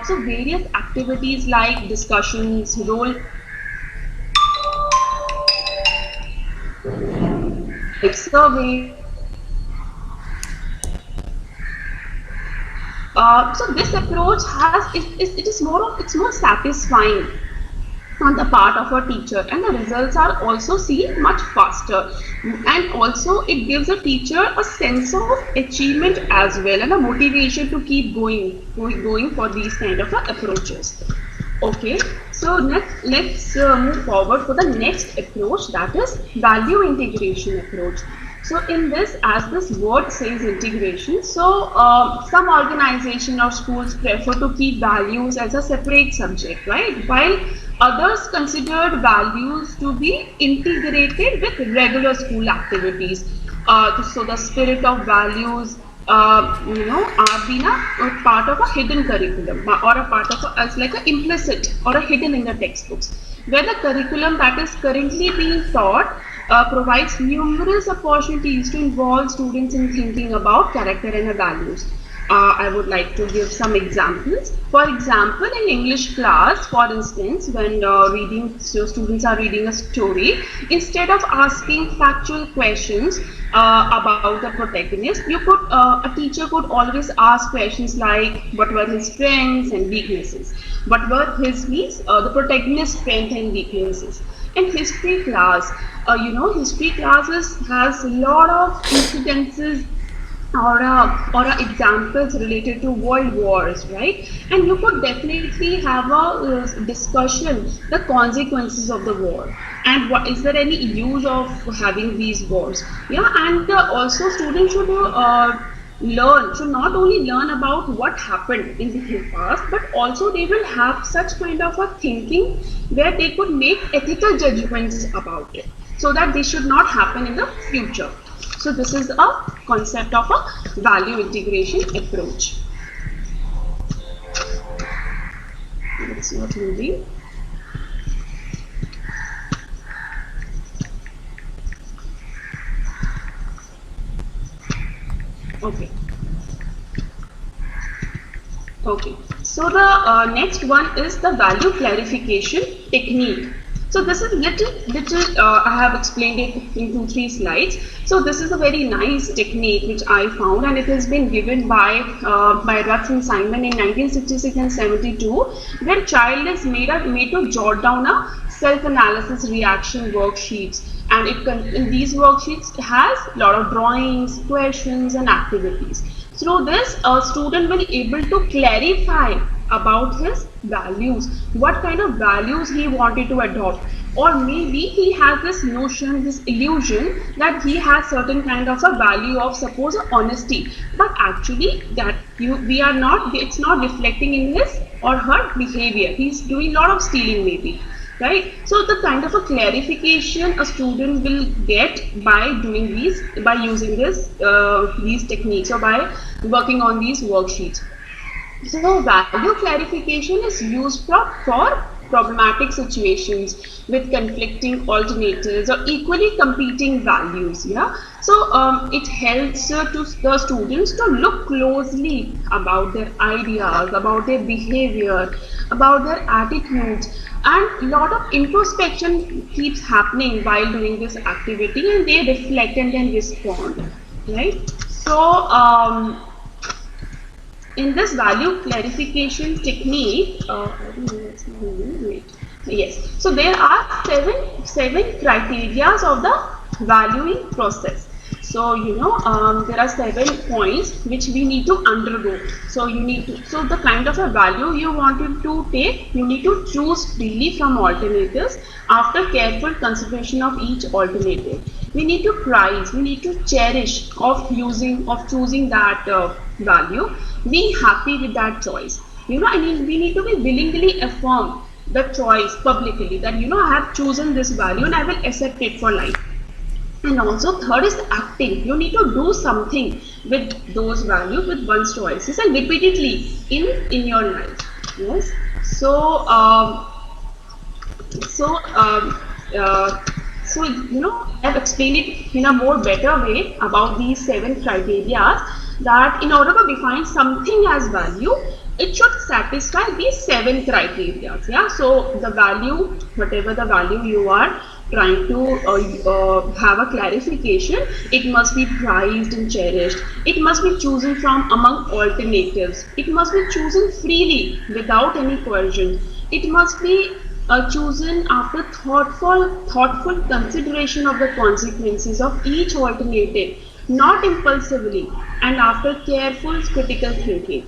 So various activities like discussions, role like survey. So this approach it's more satisfying on the part of a teacher, and the results are also seen much faster, and also it gives a teacher a sense of achievement as well, and a motivation to keep going for these kind of approaches. Okay, so let's move forward for the next approach, that is value integration approach. So in this, as this word says, integration, so some organization or schools prefer to keep values as a separate subject, right? While others considered values to be integrated with regular school activities. So the spirit of values are being a part of a hidden curriculum, or a part of as like a implicit or a hidden in the textbooks, where the curriculum that is currently being taught provides numerous opportunities to involve students in thinking about character and values. I would like to give some examples. For example, in English class, for instance, when students are reading a story, instead of asking factual questions about the protagonist, a teacher could always ask questions like, what were his strengths and weaknesses? What were the protagonist's strengths and weaknesses? In history class, history classes has a lot of incidences or examples related to world wars, right? And you could definitely have a discussion the consequences of the war, and what is there any use of having these wars. And also students should not only learn about what happened in the past, but also they will have such kind of a thinking where they could make ethical judgments about it, so that they should not happen in the future. So this is a concept of a value integration approach. It's not moving. Okay. So the next one is the value clarification technique. So this is little I have explained it in 2-3 slides. So this is a very nice technique which I found, and it has been given by Ruth and Simon in 1966 and 72, where child is made to jot down a self-analysis reaction worksheets, and in these worksheets it has a lot of drawings, questions and activities. Through this, a student will be able to clarify about his values, what kind of values he wanted to adopt, or maybe he has this notion, this illusion that he has certain kind of a value of, suppose, honesty, but actually that we are not, it's not reflecting in his or her behavior. He's doing a lot of stealing maybe, right? So the kind of a clarification a student will get by doing these, by using these techniques, or by working on these worksheets. So value clarification is used for problematic situations with conflicting alternatives or equally competing values. Yeah. So it helps to the students to look closely about their ideas, about their behavior, about their attitudes, and lot of introspection keeps happening while doing this activity, and they reflect and then respond. Right. So in this value clarification technique, yes, so there are seven criteria of the valuing process. So there are 7 points which we need to undergo. So so the kind of a value you wanted to take, you need to choose freely from alternatives after careful consideration of each alternative. We need to prize, we need to cherish of choosing that value, being happy with that choice. We need to be willingly affirm the choice publicly that I have chosen this value and I will accept it for life. And also third is acting. You need to do something with those values, with one's choices, and repeatedly in your life. Yes. So I've explained it in a more better way about these 7 criteria, that in order to define something as value, it should satisfy these 7 criteria. Yeah. So the value, whatever the value you are trying to have a clarification, it must be prized and cherished. It must be chosen from among alternatives. It must be chosen freely without any coercion. It must be chosen after thoughtful consideration of the consequences of each alternative, not impulsively, and after careful critical thinking.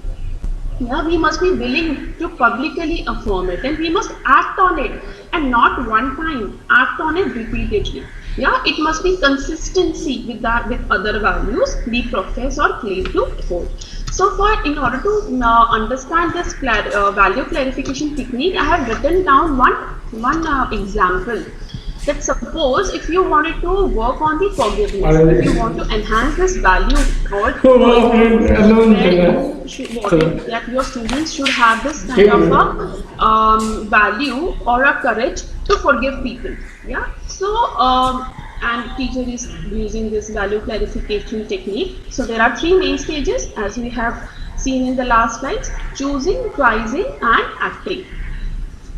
Yeah, we must be willing to publicly affirm it, and we must act on it, and not one time, act on it repeatedly. Yeah, it must be consistency with other values we profess or claim to hold. So in order to understand this value clarification technique, I have written down one example. That suppose if you wanted to work on the forgiveness, if you want to enhance this value called that your students should have this kind of a value or a courage to forgive people. Yeah. So and teacher is using this value clarification technique. So there are 3 main stages, as we have seen in the last slides: choosing, prizing, and acting,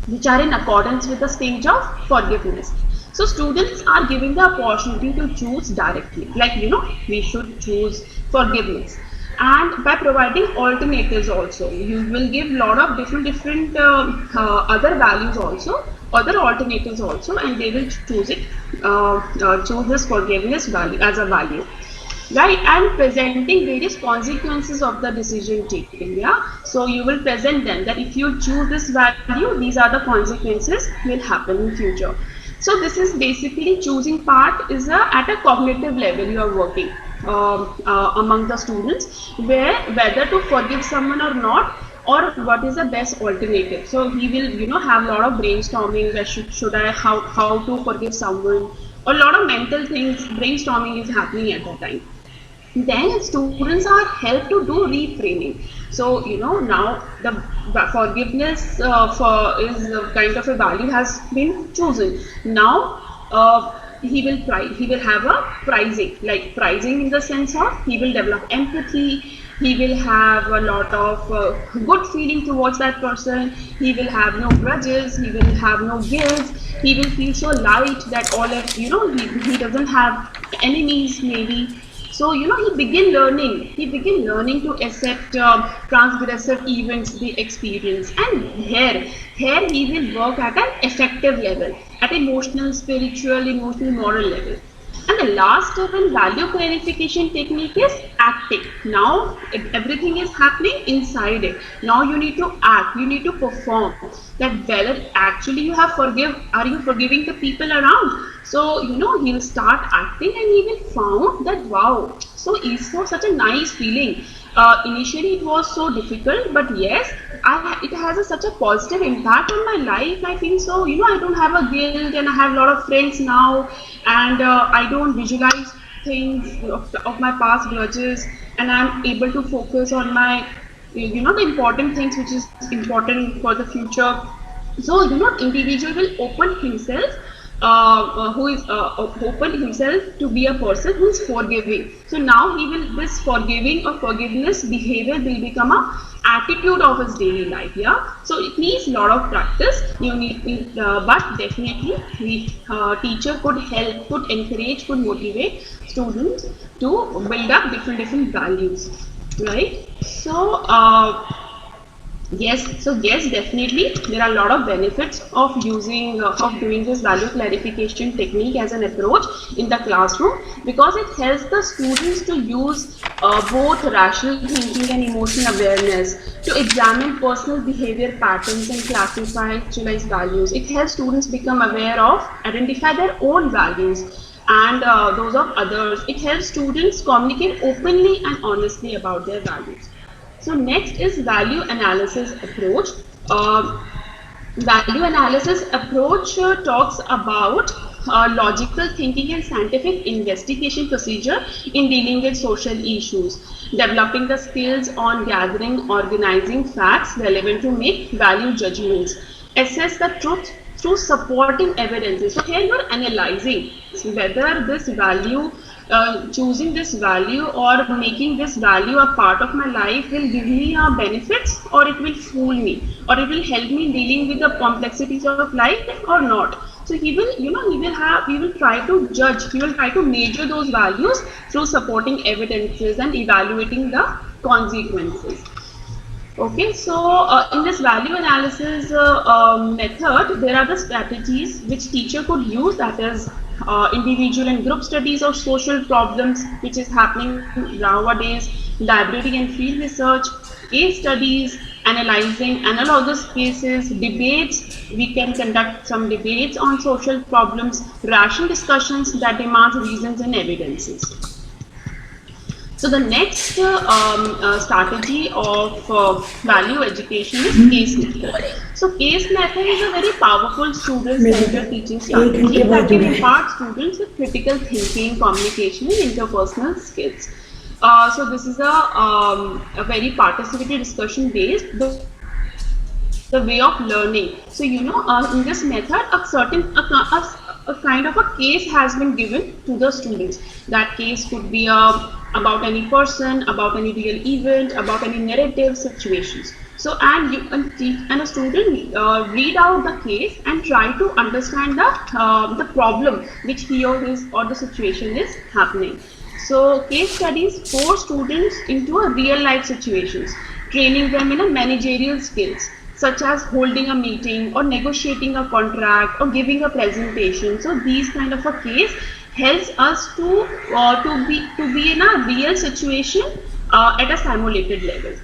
which are in accordance with the stage of forgiveness. So students are given the opportunity to choose directly, like we should choose forgiveness, and by providing alternatives also, you will give lot of different other values also, other alternatives also, and they will choose it, choose this forgiveness value as a value. Right, and presenting various consequences of the decision taken. Yeah, so you will present them that if you choose this value, these are the consequences will happen in future. So this is basically choosing part is at a cognitive level you are working among the students, where whether to forgive someone or not, or what is the best alternative. So he will have a lot of brainstorming, where should I how to forgive someone, or a lot of mental things, brainstorming is happening at that time. Then students are helped to do reframing. So now the forgiveness is kind of a value has been chosen. Now he will have a pricing, like pricing in the sense of he will develop empathy. He will have a lot of good feeling towards that person. He will have no grudges. He will have no guilt. He will feel so light that all of he doesn't have enemies maybe. So he begin learning to accept transgressive events they experience, and here he will work at an effective level, at emotional, spiritual, moral level. And the last step in value clarification technique is acting. Now everything is happening inside it. Now you need to act, you need to perform. That whether actually you have are you forgiving the people around? So he'll start acting and he will found that wow, so it's so such a nice feeling. Initially it was so difficult, but yes, it has such a positive impact on my life. I feel so, I don't have a guilt and I have a lot of friends now, and I don't visualize things of my past grudges, and I'm able to focus on my, the important things which is important for the future. So, individual will open himself who is open himself to be a person who is forgiving. So now this forgiving or forgiveness behavior will become a attitude of his daily life. Yeah, so it needs a lot of practice. But definitely the teacher could help, could encourage, could motivate students to build up different values, right? So yes, definitely there are a lot of benefits of doing this value clarification technique as an approach in the classroom, because it helps the students to use both rational thinking and emotional awareness to examine personal behavior patterns and classify actualized values. It helps students become aware of, identify their own values and those of others. It helps students communicate openly and honestly about their values. So next is value analysis approach. Value analysis approach talks about logical thinking and scientific investigation procedure in dealing with social issues, developing the skills on gathering, organizing facts relevant to make value judgments, assess the truth through supporting evidences. So here you are analyzing whether this value, choosing this value or making this value a part of my life will give me benefits, or it will fool me, or it will help me dealing with the complexities of life or not. So he will try to judge, he will try to measure those values through supporting evidences and evaluating the consequences. Okay, so in this value analysis method, there are the strategies which teacher could use, that is individual and group studies of social problems which is happening nowadays, library and field research, case studies, analyzing analogous cases, debates. We can conduct some debates on social problems, rational discussions that demand reasons and evidences. So the next strategy of value education is case method. So case method is a very powerful student-centered teaching strategy that can impart students with critical thinking, communication, and interpersonal skills. So this is a very participatory discussion based the way of learning. So in this method, a kind of a case has been given to the students. That case could be about any person, about any real event, about any narrative situations. So and a student read out the case and try to understand the problem which he or the situation is happening. So case studies force students into a real life situations, training them in a managerial skills, such as holding a meeting or negotiating a contract or giving a presentation. So these kind of a case helps us to be in a real situation at a simulated level.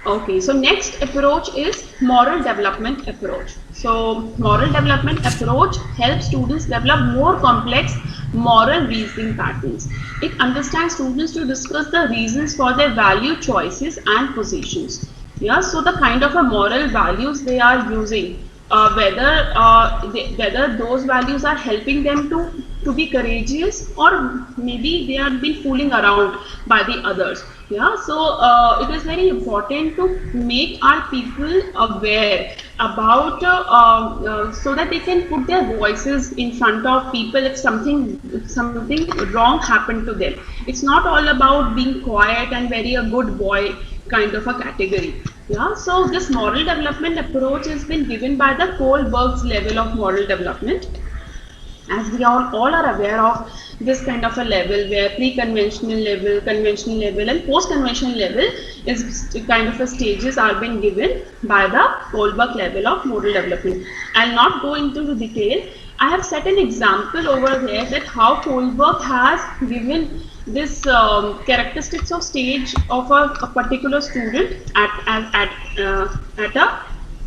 Okay, so next approach is moral development approach. So moral development approach helps students develop more complex moral reasoning patterns. It understands students to discuss the reasons for their value choices and positions. Yeah, so the kind of a moral values they are using, whether those values are helping them to be courageous, or maybe they are being fooling around by the others. Yeah, so it is very important to make our people aware about so that they can put their voices in front of people if something wrong happened to them. It's not all about being quiet and very a good boy kind of a category. Yeah, so this moral development approach has been given by the Kohlberg's level of moral development. As we all are aware of this kind of a level, where pre-conventional level, conventional level and post-conventional level is kind of a stages are being given by the Kohlberg level of moral development. I'll not go into the detail. I have set an example over there that how Kohlberg has given this characteristics of stage of a particular student at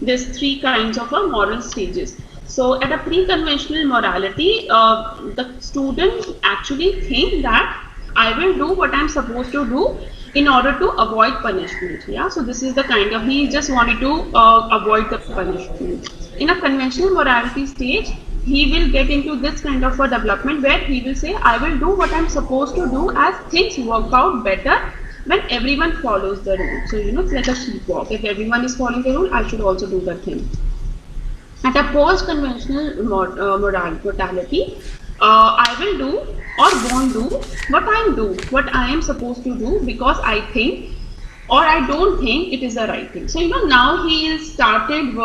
this three kinds of moral stages. So at a pre-conventional morality, the student actually think that I will do what I'm supposed to do in order to avoid punishment. Yeah, so this is the kind of, he just wanted to avoid the punishment. In a conventional morality stage, he will get into this kind of a development where he will say, I will do what I'm supposed to do as things work out better when everyone follows the rule. So, you know, it's like a sheepwalk. If everyone is following the rule, I should also do the thing. At a post-conventional morality, I will do or won't do what I am supposed to do because I think or I don't think it is the right thing. So, you know, now he has started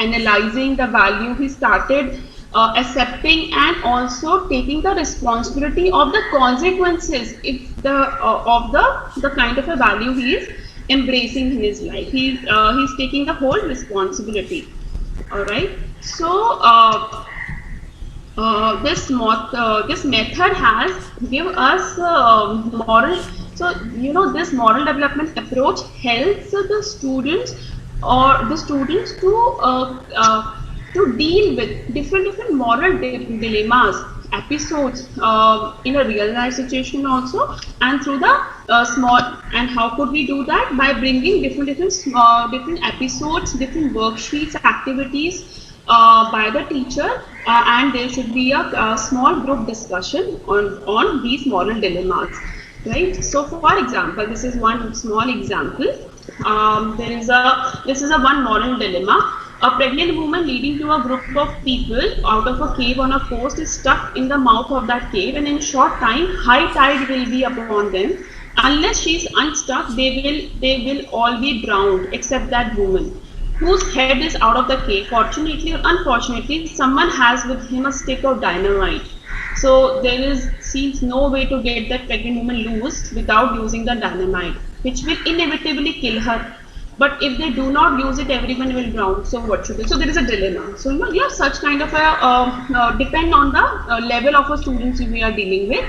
analyzing the value, he started accepting and also taking the responsibility of the consequences if of the kind of a value he is embracing in his life. He's taking the whole responsibility. All right. So this method has given us moral. So you know, this moral development approach helps the students to deal with different moral dilemmas, episodes in a real life situation also, and through the small. And how could we do that? By bringing different episodes, different worksheets, activities by the teacher, and there should be a small group discussion on these moral dilemmas, right? So, for example, this is one small example. This is a one moral dilemma. A pregnant woman leading to a group of people out of a cave on a coast is stuck in the mouth of that cave, and in short time, high tide will be upon them. Unless she is unstuck, they will all be drowned except that woman, whose head is out of the cave. Fortunately or unfortunately, someone has with him a stick of dynamite. So there seems no way to get that pregnant woman loose without using the dynamite, which will inevitably kill her. But if they do not use it, everyone will drown. So what should they? So there is a dilemma. So you know, such kind of a depend on the level of a students we are dealing with.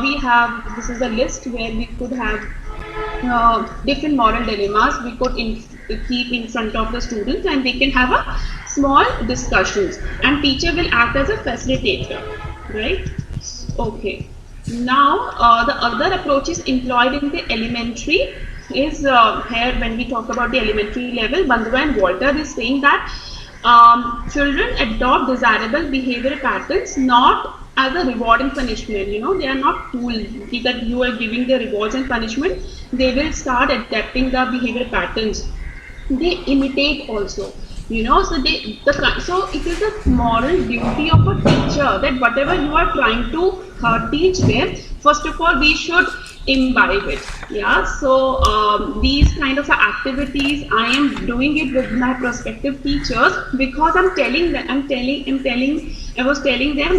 We have, this is a list where we could have different moral dilemmas we could keep in front of the students, and they can have a small discussions, and teacher will act as a facilitator, right? Okay. Now the other approaches employed in the elementary is here when we talk about the elementary level. Bandura and Walter is saying that children adopt desirable behavior patterns not as a reward and punishment. You know, they are not tools that you are giving the rewards and punishment. They will start adapting the behavior patterns. They imitate also. You know, so so it is a moral duty of a teacher that whatever you are trying to teach them, first of all, we should imbibe it. Yeah, so these kind of activities I am doing it with my prospective teachers because I was telling them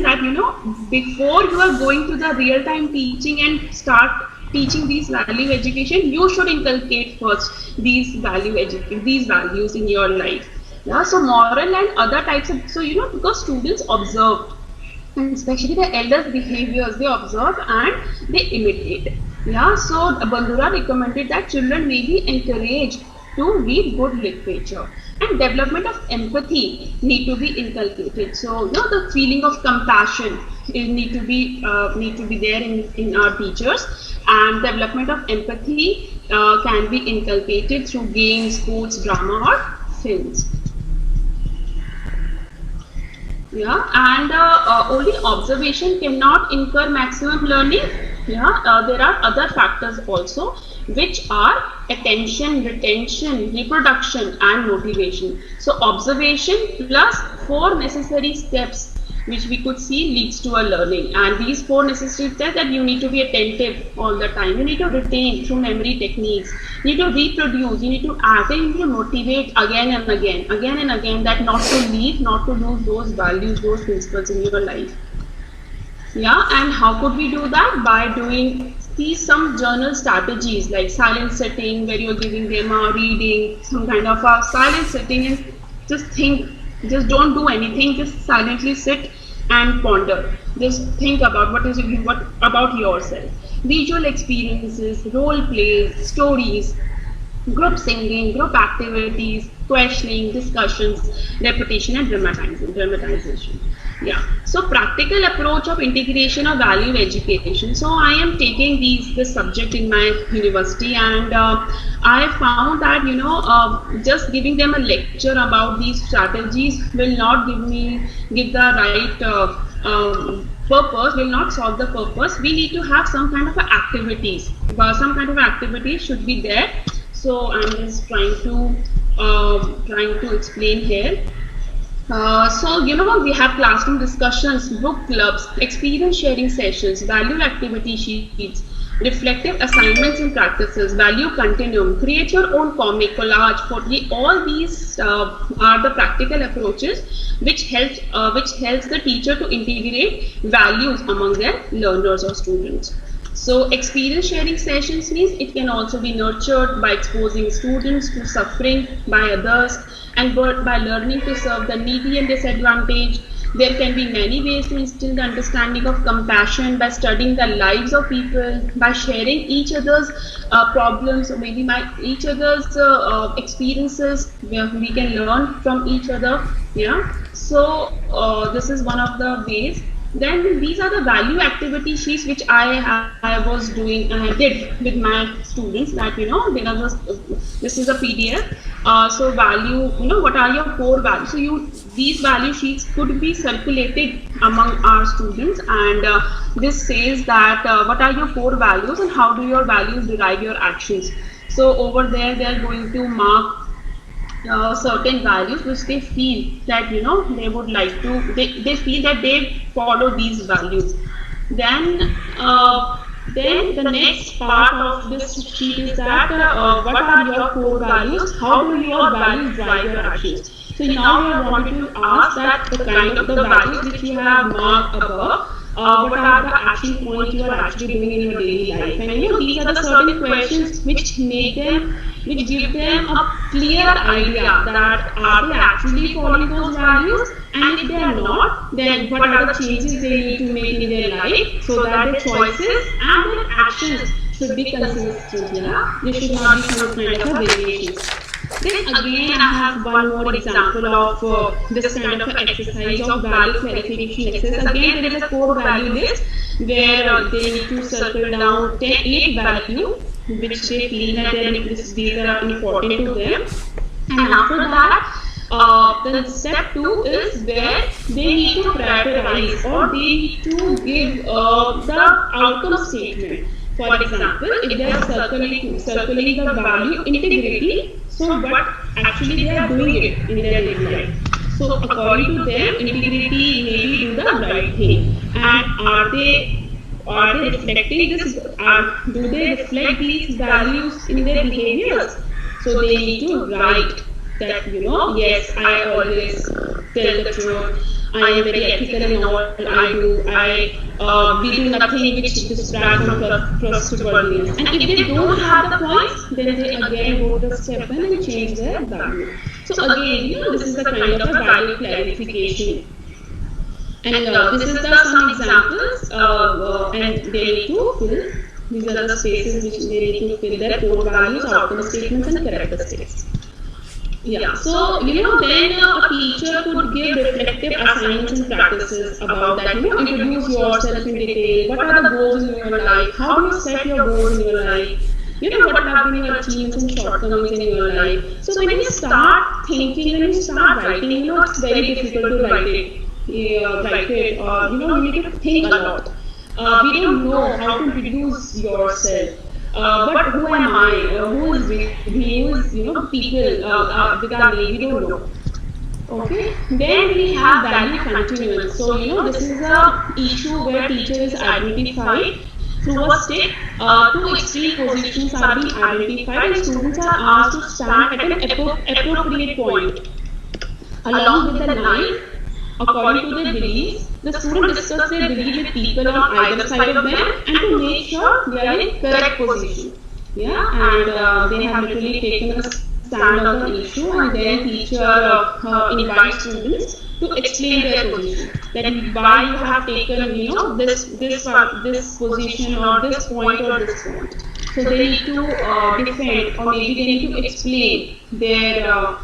that, you know, before you are going to the real-time teaching and start teaching these value education, you should inculcate first these values in your life. Yeah, so moral and other types of, so you know, because students observe, and especially the elders' behaviors, they observe and they imitate. Yeah, so Bandura recommended that children may be encouraged to read good literature, and development of empathy need to be inculcated. So you know, the feeling of compassion need to be there in our teachers, and development of empathy can be inculcated through games, sports, drama, or films. Yeah, and only observation cannot incur maximum learning. Yeah, there are other factors also, which are attention, retention, reproduction, and motivation. So observation plus 4 necessary steps which we could see leads to a learning, and these 4 necessary steps that you need to be attentive all the time, you need to retain through memory techniques, you need to reproduce, you need to act, and you need to motivate again and again that not to leave, not to lose those values, those principles in your life. Yeah, and how could we do that? By doing some journal strategies like silent sitting, where you're giving them a reading, some kind of a silent sitting, and just think, just don't do anything, just silently sit and ponder. Just think about what about yourself. Visual experiences, role plays, stories, group singing, group activities, questioning, discussions, repetition, and dramatization. Yeah. So practical approach of integration of value education. So I am taking this subject in my university, and I found that just giving them a lecture about these strategies will not give the right purpose, will not solve the purpose. We need to have some kind of activities. Some kind of activities should be there. So I'm just trying to explain here. So we have classroom discussions, book clubs, experience sharing sessions, value activity sheets, reflective assignments and practices, value continuum, create your own comic, collage. All these are the practical approaches which helps the teacher to integrate values among their learners or students. So experience sharing sessions means it can also be nurtured by exposing students to suffering by others and by learning to serve the needy and disadvantaged. There can be many ways to instill the understanding of compassion by studying the lives of people, by sharing each other's problems, or maybe each other's experiences, where we can learn from each other. Yeah. So this is one of the ways. Then these are the value activity sheets which I was doing and I did with my students. That this is a PDF. So value, what are your core values? So these value sheets could be circulated among our students, and this says that what are your core values and how do your values derive your actions. So over there they are going to mark certain values which they feel that they would like to, they feel that they follow these values. Then the next part of this sheet is that what are your core values, how do your values drive your actions. So now we are wanting to ask that the kind of the values which you have marked above, what are the action points you are actually doing in your daily life. And these are the certain questions which give them a clear idea that are they actually following those values, and if they are not, then what are the changes they need to make in their life so that their choices and their actions should be consistent. There should not be some kind of a variations. Then again I have one more example of this kind of exercise of value clarification exercise. Again there is a core value list where they need to circle down 8 values which they feel that these are important to them. And after that, then step 2 is where they need to prioritize, or they need to give the outcome statement. For example, if they are circling the value integrity, so what actually they are doing it in their daily life. So according to them, integrity maybe do the right thing, and are they reflecting this? Do they reflect these values in their behaviors? So they need to write that yes, I always tell the truth. I am very ethical in all I do. We do nothing which distracts from trustworthiness. And if they don't have the points, then they again go to step 1 and change their value. So again, this is the kind of a value clarification. And this is some examples, and they need to fill. These are the spaces which they need to fill their core values, outcome statements, and characteristics. Yeah. So then a teacher could give reflective assignments and practices about that. Introduce yourself in detail. What are the goals in your life? How do you set your goals in your life? What have been your achievements and shortcomings in your life? So when you start thinking, when you start writing, it's very difficult to write it. You need to think a lot. We don't know how to introduce yourself. But who am I? Who is we? Who is people with our name? We don't know. Okay. Then we have value continuance. So this is a issue where teacher is identified through a stick. 2 extreme positions are being identified, and students are asked to stand at an appropriate point along with the line. According to their beliefs, the students discuss their belief with people on either side of them and to make sure they are in correct position. Yeah, and they have literally taken a stand on the issue, and then teacher invites students to explain their position, that why you have taken, you know, this position or this point or this point. So they need to defend, or maybe they need to explain their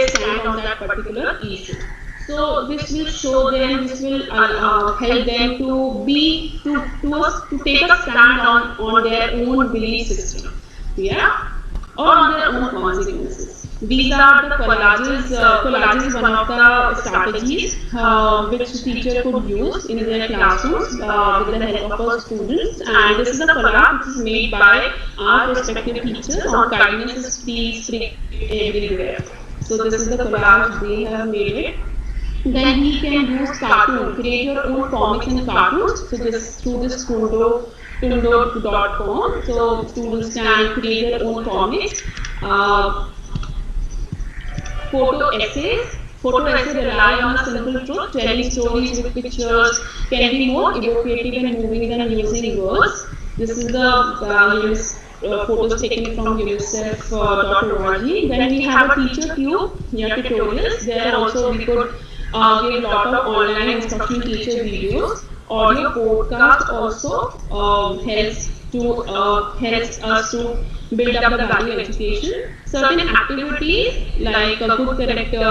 stand on that particular issue. So this will show them, this will help them to take a stand on their own belief system, yeah, or on their own consequences. These are the collages. Collage is one of the strategies which teacher could use in their classrooms with the help of our students. And this is a collage which is made by our respective teachers on kindness is peace everywhere. So this is the collage they have made it. Then we can use cartoon, create your own comics and cartoons. So this through this tundo.com. So students can create their own comics. Photo essays. Photo essays rely on a simple truth. Telling stories with pictures can be more evocative and moving than using words. This is the photos taken from unicef.org. Then we have a teacher tube, tutorials. There also we could give a lot of online instruction teacher videos. Audio podcast also helps us to build up the value education. Certain activities like a good character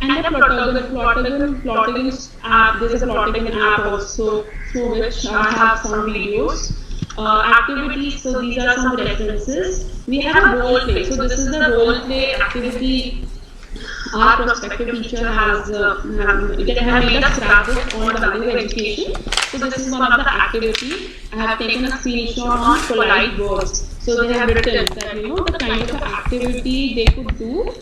and the Plotagon app. There's a Plotagon app also through which I have some videos. Activities, so these are some references. We have a role play. So this is the role play activity our prospective teacher has made a scrapbook on value education. So this is one of the activities. I have taken a screenshot on polite words. So they have written that, you know, the kind of activity they could do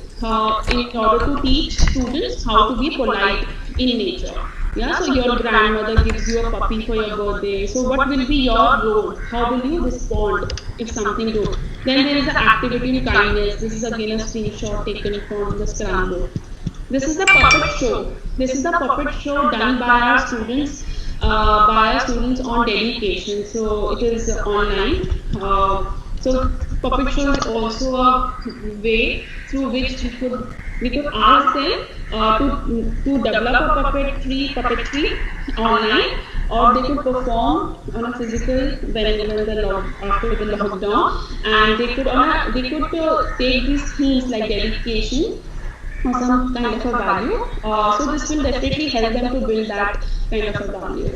in order to teach students how to be polite in nature. Yeah, so your grandmother gives you a puppy for your birthday. So what will be your role? How will you respond if something goes? Then there is the activity in kindness. This is again a screenshot taken from the scrapbook. This is the puppet show. This is the puppet show done by our students on dedication. So it is online. So puppet show is also a way through which we could ask them to develop a puppetry online, or they could perform on a physical after the lockdown, and they could take these themes like dedication or some kind of a value. So this will definitely help them to build that kind of a value.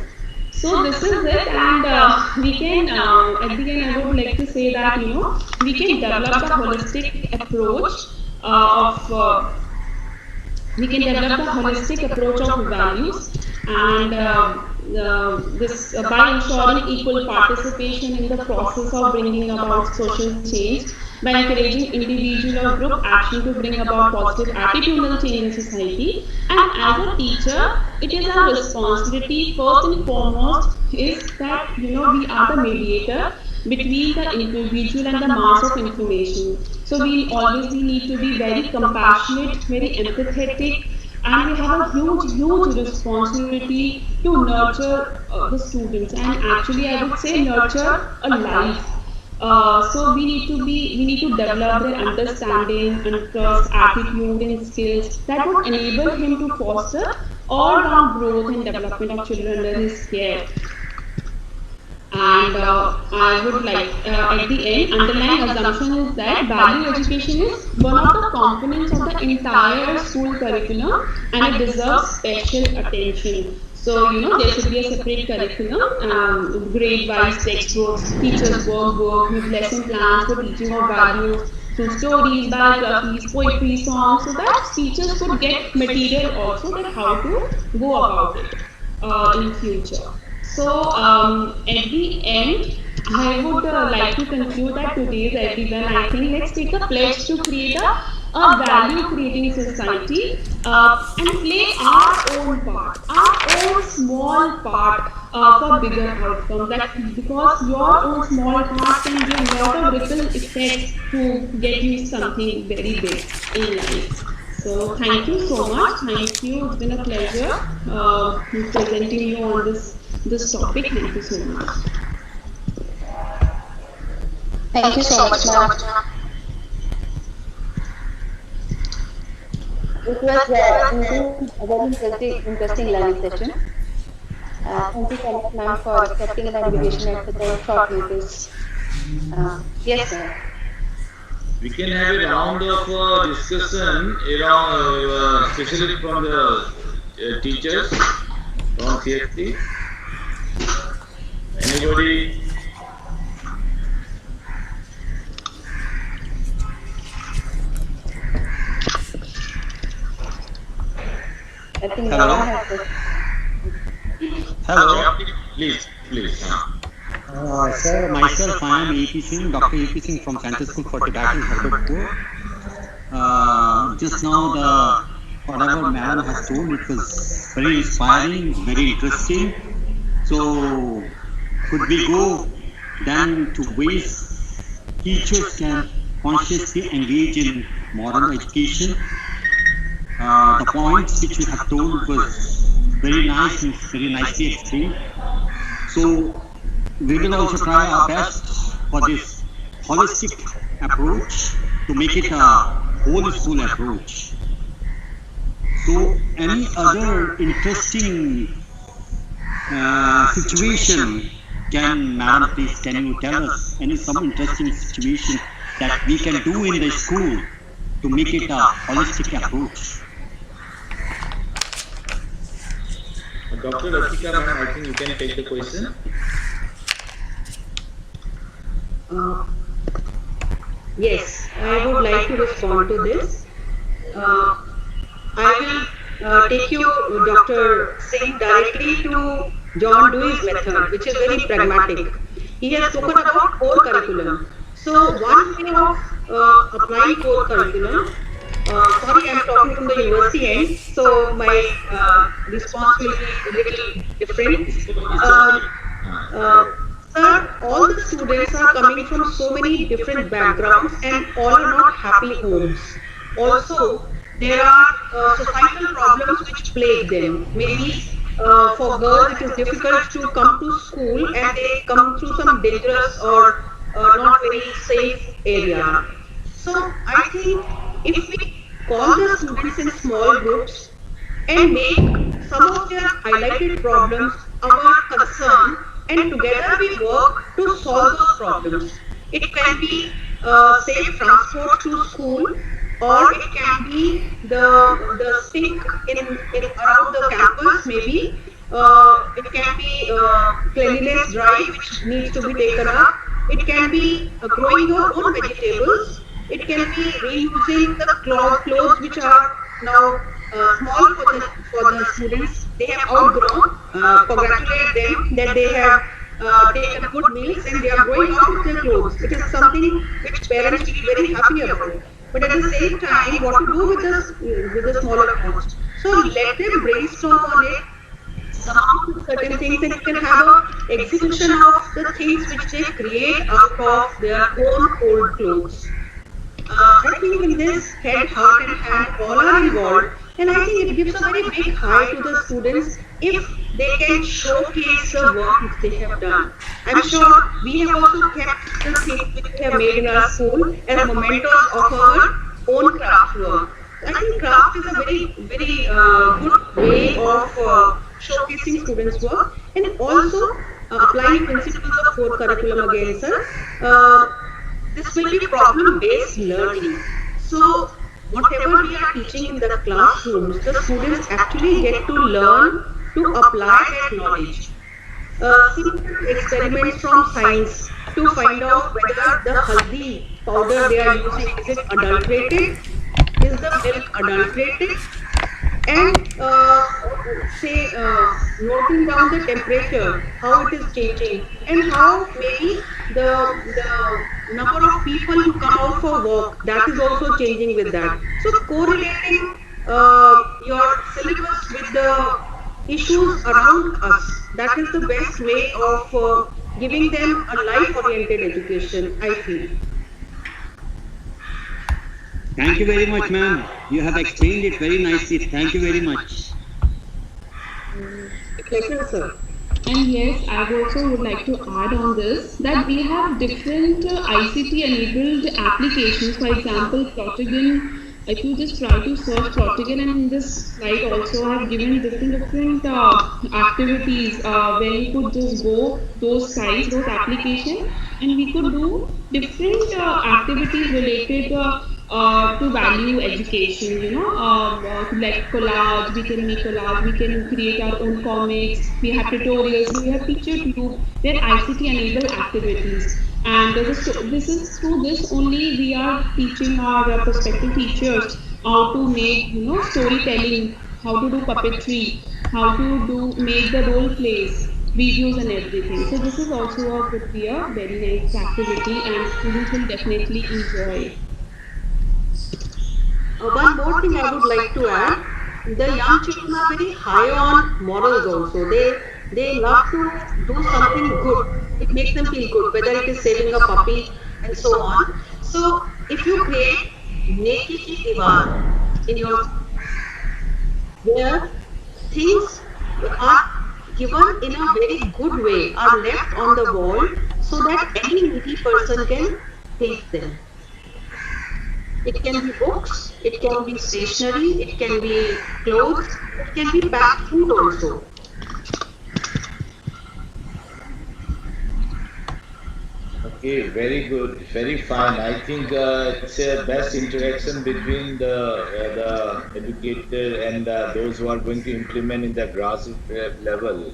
So this is it, and we can at the end I would like to say that, you know, we can develop a holistic approach of values, and this by ensuring equal participation in the process of bringing about social change, by encouraging individual or group action to bring about positive attitudinal change in society. And as a teacher, it is our responsibility first and foremost is that, you know, we are the mediator between the individual and the mass of information. So we always need to be very compassionate, very empathetic, and we have a huge responsibility to nurture the students, and actually I would say nurture a life. So we need to develop their understanding and trust, attitude and skills that would enable him to foster all-round growth and development of children under his care. And I would like, at the end, underlying assumption is that value education is one of the components of the entire school curriculum, and it deserves special attention. So, you know, there should be a separate curriculum, grade-wise textbooks, teachers' workbook, with lesson plans for teaching of values through stories, biographies, poetry, songs, so that teachers could get material also that how to go about it in future. So, at the end, I would like to conclude that today's everyone, I think let's take a pledge to create a value-creating society and play our own part, our own small part for bigger outcomes. That because your own small part can give a lot of ripple effects to get you something very big in life. So thank you so much. Thank you. It's been a pleasure presenting you on this topic. Thank you so much. Thank you so much, ma'am. It was indeed a very interesting learning session. Thank you so much, ma'am, for accepting an invitation at such a short notice. Yes, sir. We can have a round of discussion around, especially from the teachers from CFT. Anybody? I think Hello. Nora has this. Hello. Please. Sir, myself, I am A.P. Singh, Dr. A.P. Singh from Center School for Tibetan Herbertpur. Just now, whatever madam has told, it was very inspiring, very interesting. So, could we go then to ways teachers can consciously engage in moral education? The points which you have told was very nice, very nicely explained. So, we will also try our best for this holistic approach to make it a whole school approach. So, any other interesting situation can, madam, please, can you tell us some interesting situation that we can do in the school to make it a holistic approach? Dr. Ratika, ma'am, I think you can take the question. Yes, I would like to respond to this. I will take you, Dr. Singh, directly to John Dewey's method, which is very pragmatic. He has spoken about core curriculum. So one way of applying core curriculum, sorry, I'm talking from the university end, so my response will be a little different. Sir, all the students are coming from so many different backgrounds and all are not happy homes. Also, there are societal problems which plague them. Maybe for girls it is difficult to come to school and they come through some dangerous or not very safe area. So I think if we call the students in small groups and make some of their highlighted problems our concern, and together we work to solve those problems. It can be safe transport to school, or it can be the stink in around the campus maybe. It can be cleanliness drive which needs to be taken up. It can be growing your own vegetables. It can be reusing the clothes which are now small for the students. They have outgrown. Congratulate them that they have taken good meals and they are growing out of their clothes. It is something which parents feel very happy about. But at the same time, what to do with the smaller clothes? So let them brainstorm on it, some certain things, and you can have an exhibition of the things which they create out of their own old clothes. I think in this head, heart and hand all are involved, and I think it gives a very big high to the students if they can showcase the work which they have done. I'm sure we have also kept the things which we have made in our school as mementos of our own craft work. I think craft is a very good way of showcasing students' work and also applying principles of core curriculum again, sir. This will be problem-based learning. So whatever we are teaching in the classrooms, the students actually get to learn to apply that knowledge. Simple experiments from science to find out whether the haldi powder they are using, is it adulterated? Is the milk adulterated? And noting down the temperature, how it is changing, and how maybe the number of people who come out for work, that is also changing with that. So correlating your syllabus with the issues around us, that is the best way of giving them a life-oriented education, I feel. Thank you very much, ma'am. You have explained it very nicely. Thank you very much. Pleasure, sir. And yes, I also would like to add on this that we have different ICT enabled applications. For example, Protagon if you just try to search Practical, and in this slide also I have given different activities where you could just go those sites, those applications, and we could do different activities related to value education. Like collage, we can make collage, we can create our own comics. We have tutorials, we have teacher tube. They're ICT enable activities. And this is through this only we are teaching our prospective teachers how to make storytelling, how to do puppetry, how to do make the role plays, videos and everything. So this is also could be a very nice activity, and students will definitely enjoy. One more thing I would like to add: the young children are very high on morals also. They love to do something good. It makes them feel good, whether it is saving a puppy and so on. So if you create Neki Ki Diwar in your, where things are given in a very good way, are left on the wall so that any needy person can take them. It can be books, it can be stationery, it can be clothes, it can be packed food also. Okay, very good, very fine. I think it's a best interaction between the educator and those who are going to implement in the grassroots level,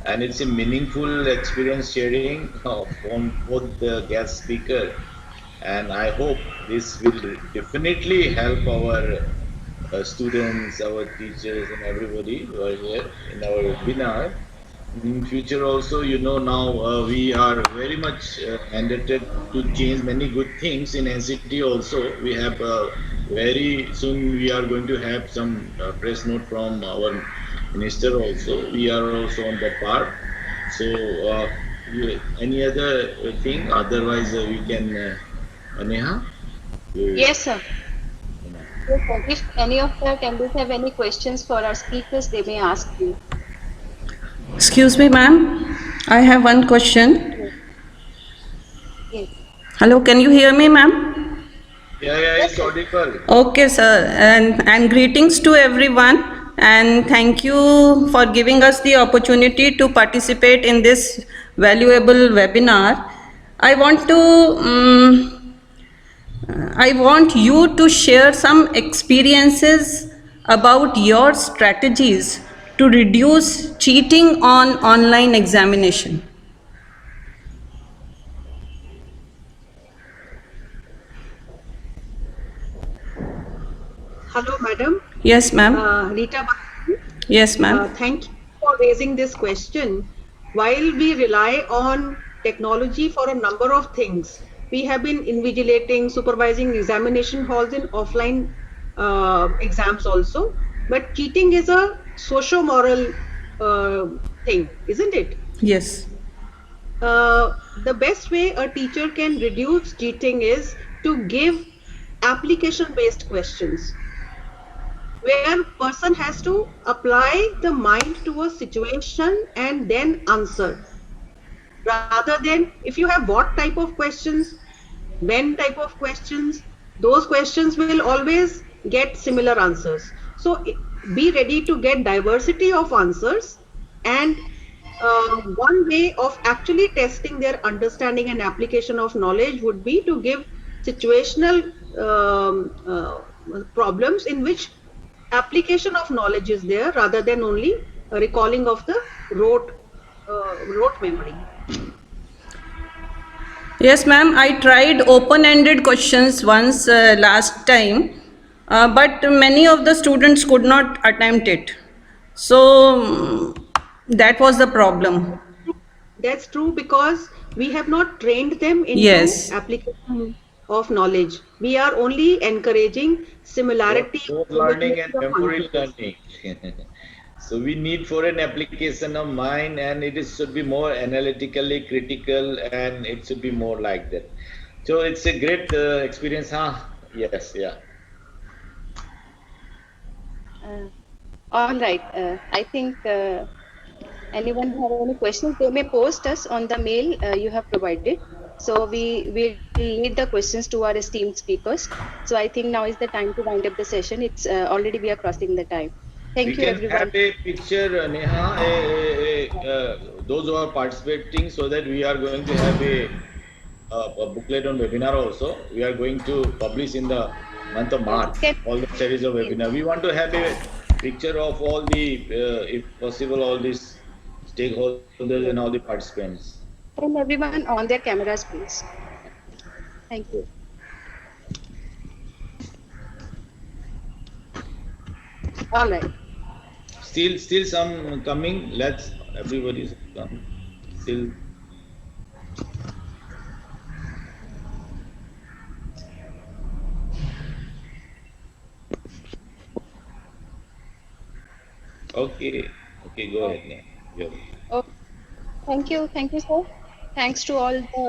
and it's a meaningful experience sharing from both the guest speaker. And I hope this will definitely help our students, our teachers, and everybody who are here in our webinar. In future also, now we are very much mandated to change many good things in NCT also. We have very soon we are going to have some press note from our minister also. We are also on that part. So any other thing? Otherwise we can, Neha? Yes, sir. Yes, sir. If any of the attendees have any questions for our speakers, they may ask you. Excuse me, ma'am. I have one question. Yes. Hello, can you hear me, ma'am? Yeah, it's audible. Okay, sir. And greetings to everyone. And thank you for giving us the opportunity to participate in this valuable webinar. I want to I want you to share some experiences about your strategies to reduce cheating on online examination. Hello, madam. Yes, ma'am. Rita, Yes, ma'am. thank you for raising this question. While we rely on technology for a number of things, we have been invigilating, supervising examination halls in offline exams also. But cheating is a socio-moral thing, isn't it? Yes. The best way a teacher can reduce cheating is to give application-based questions, where person has to apply the mind to a situation and then answer, rather than if you have what type of questions, when type of questions, those questions will always get similar answers. So be ready to get diversity of answers, and one way of actually testing their understanding and application of knowledge would be to give situational problems in which application of knowledge is there rather than only recalling of the rote memory. Yes, ma'am. I tried open-ended questions once last time, but many of the students could not attempt it. So that was the problem. That's true, because we have not trained them into Yes. application of knowledge. We are only encouraging similarity Both learning and memory learning. So we need for an application of mind, and should be more analytically critical, and it should be more like that. So it's a great experience, huh? Yes, yeah. All right. I think anyone who have any questions, they may post us on the mail you have provided. So we will lead the questions to our esteemed speakers. So I think now is the time to wind up the session. It's already we are crossing the time. We Thank you can have everyone. a picture, Neha, those who are participating, so that we are going to have a booklet on webinar also. We are going to publish in the month of March Can all the series of webinar. We want to have a picture of all the, if possible, all these stakeholders and all the participants. everyone on their cameras, please? Thank you. All right. Still some coming. Let's everybody come. Still. Okay. Okay. Go ahead, Neha. Yeah. Oh, thank you, sir. Thanks to all the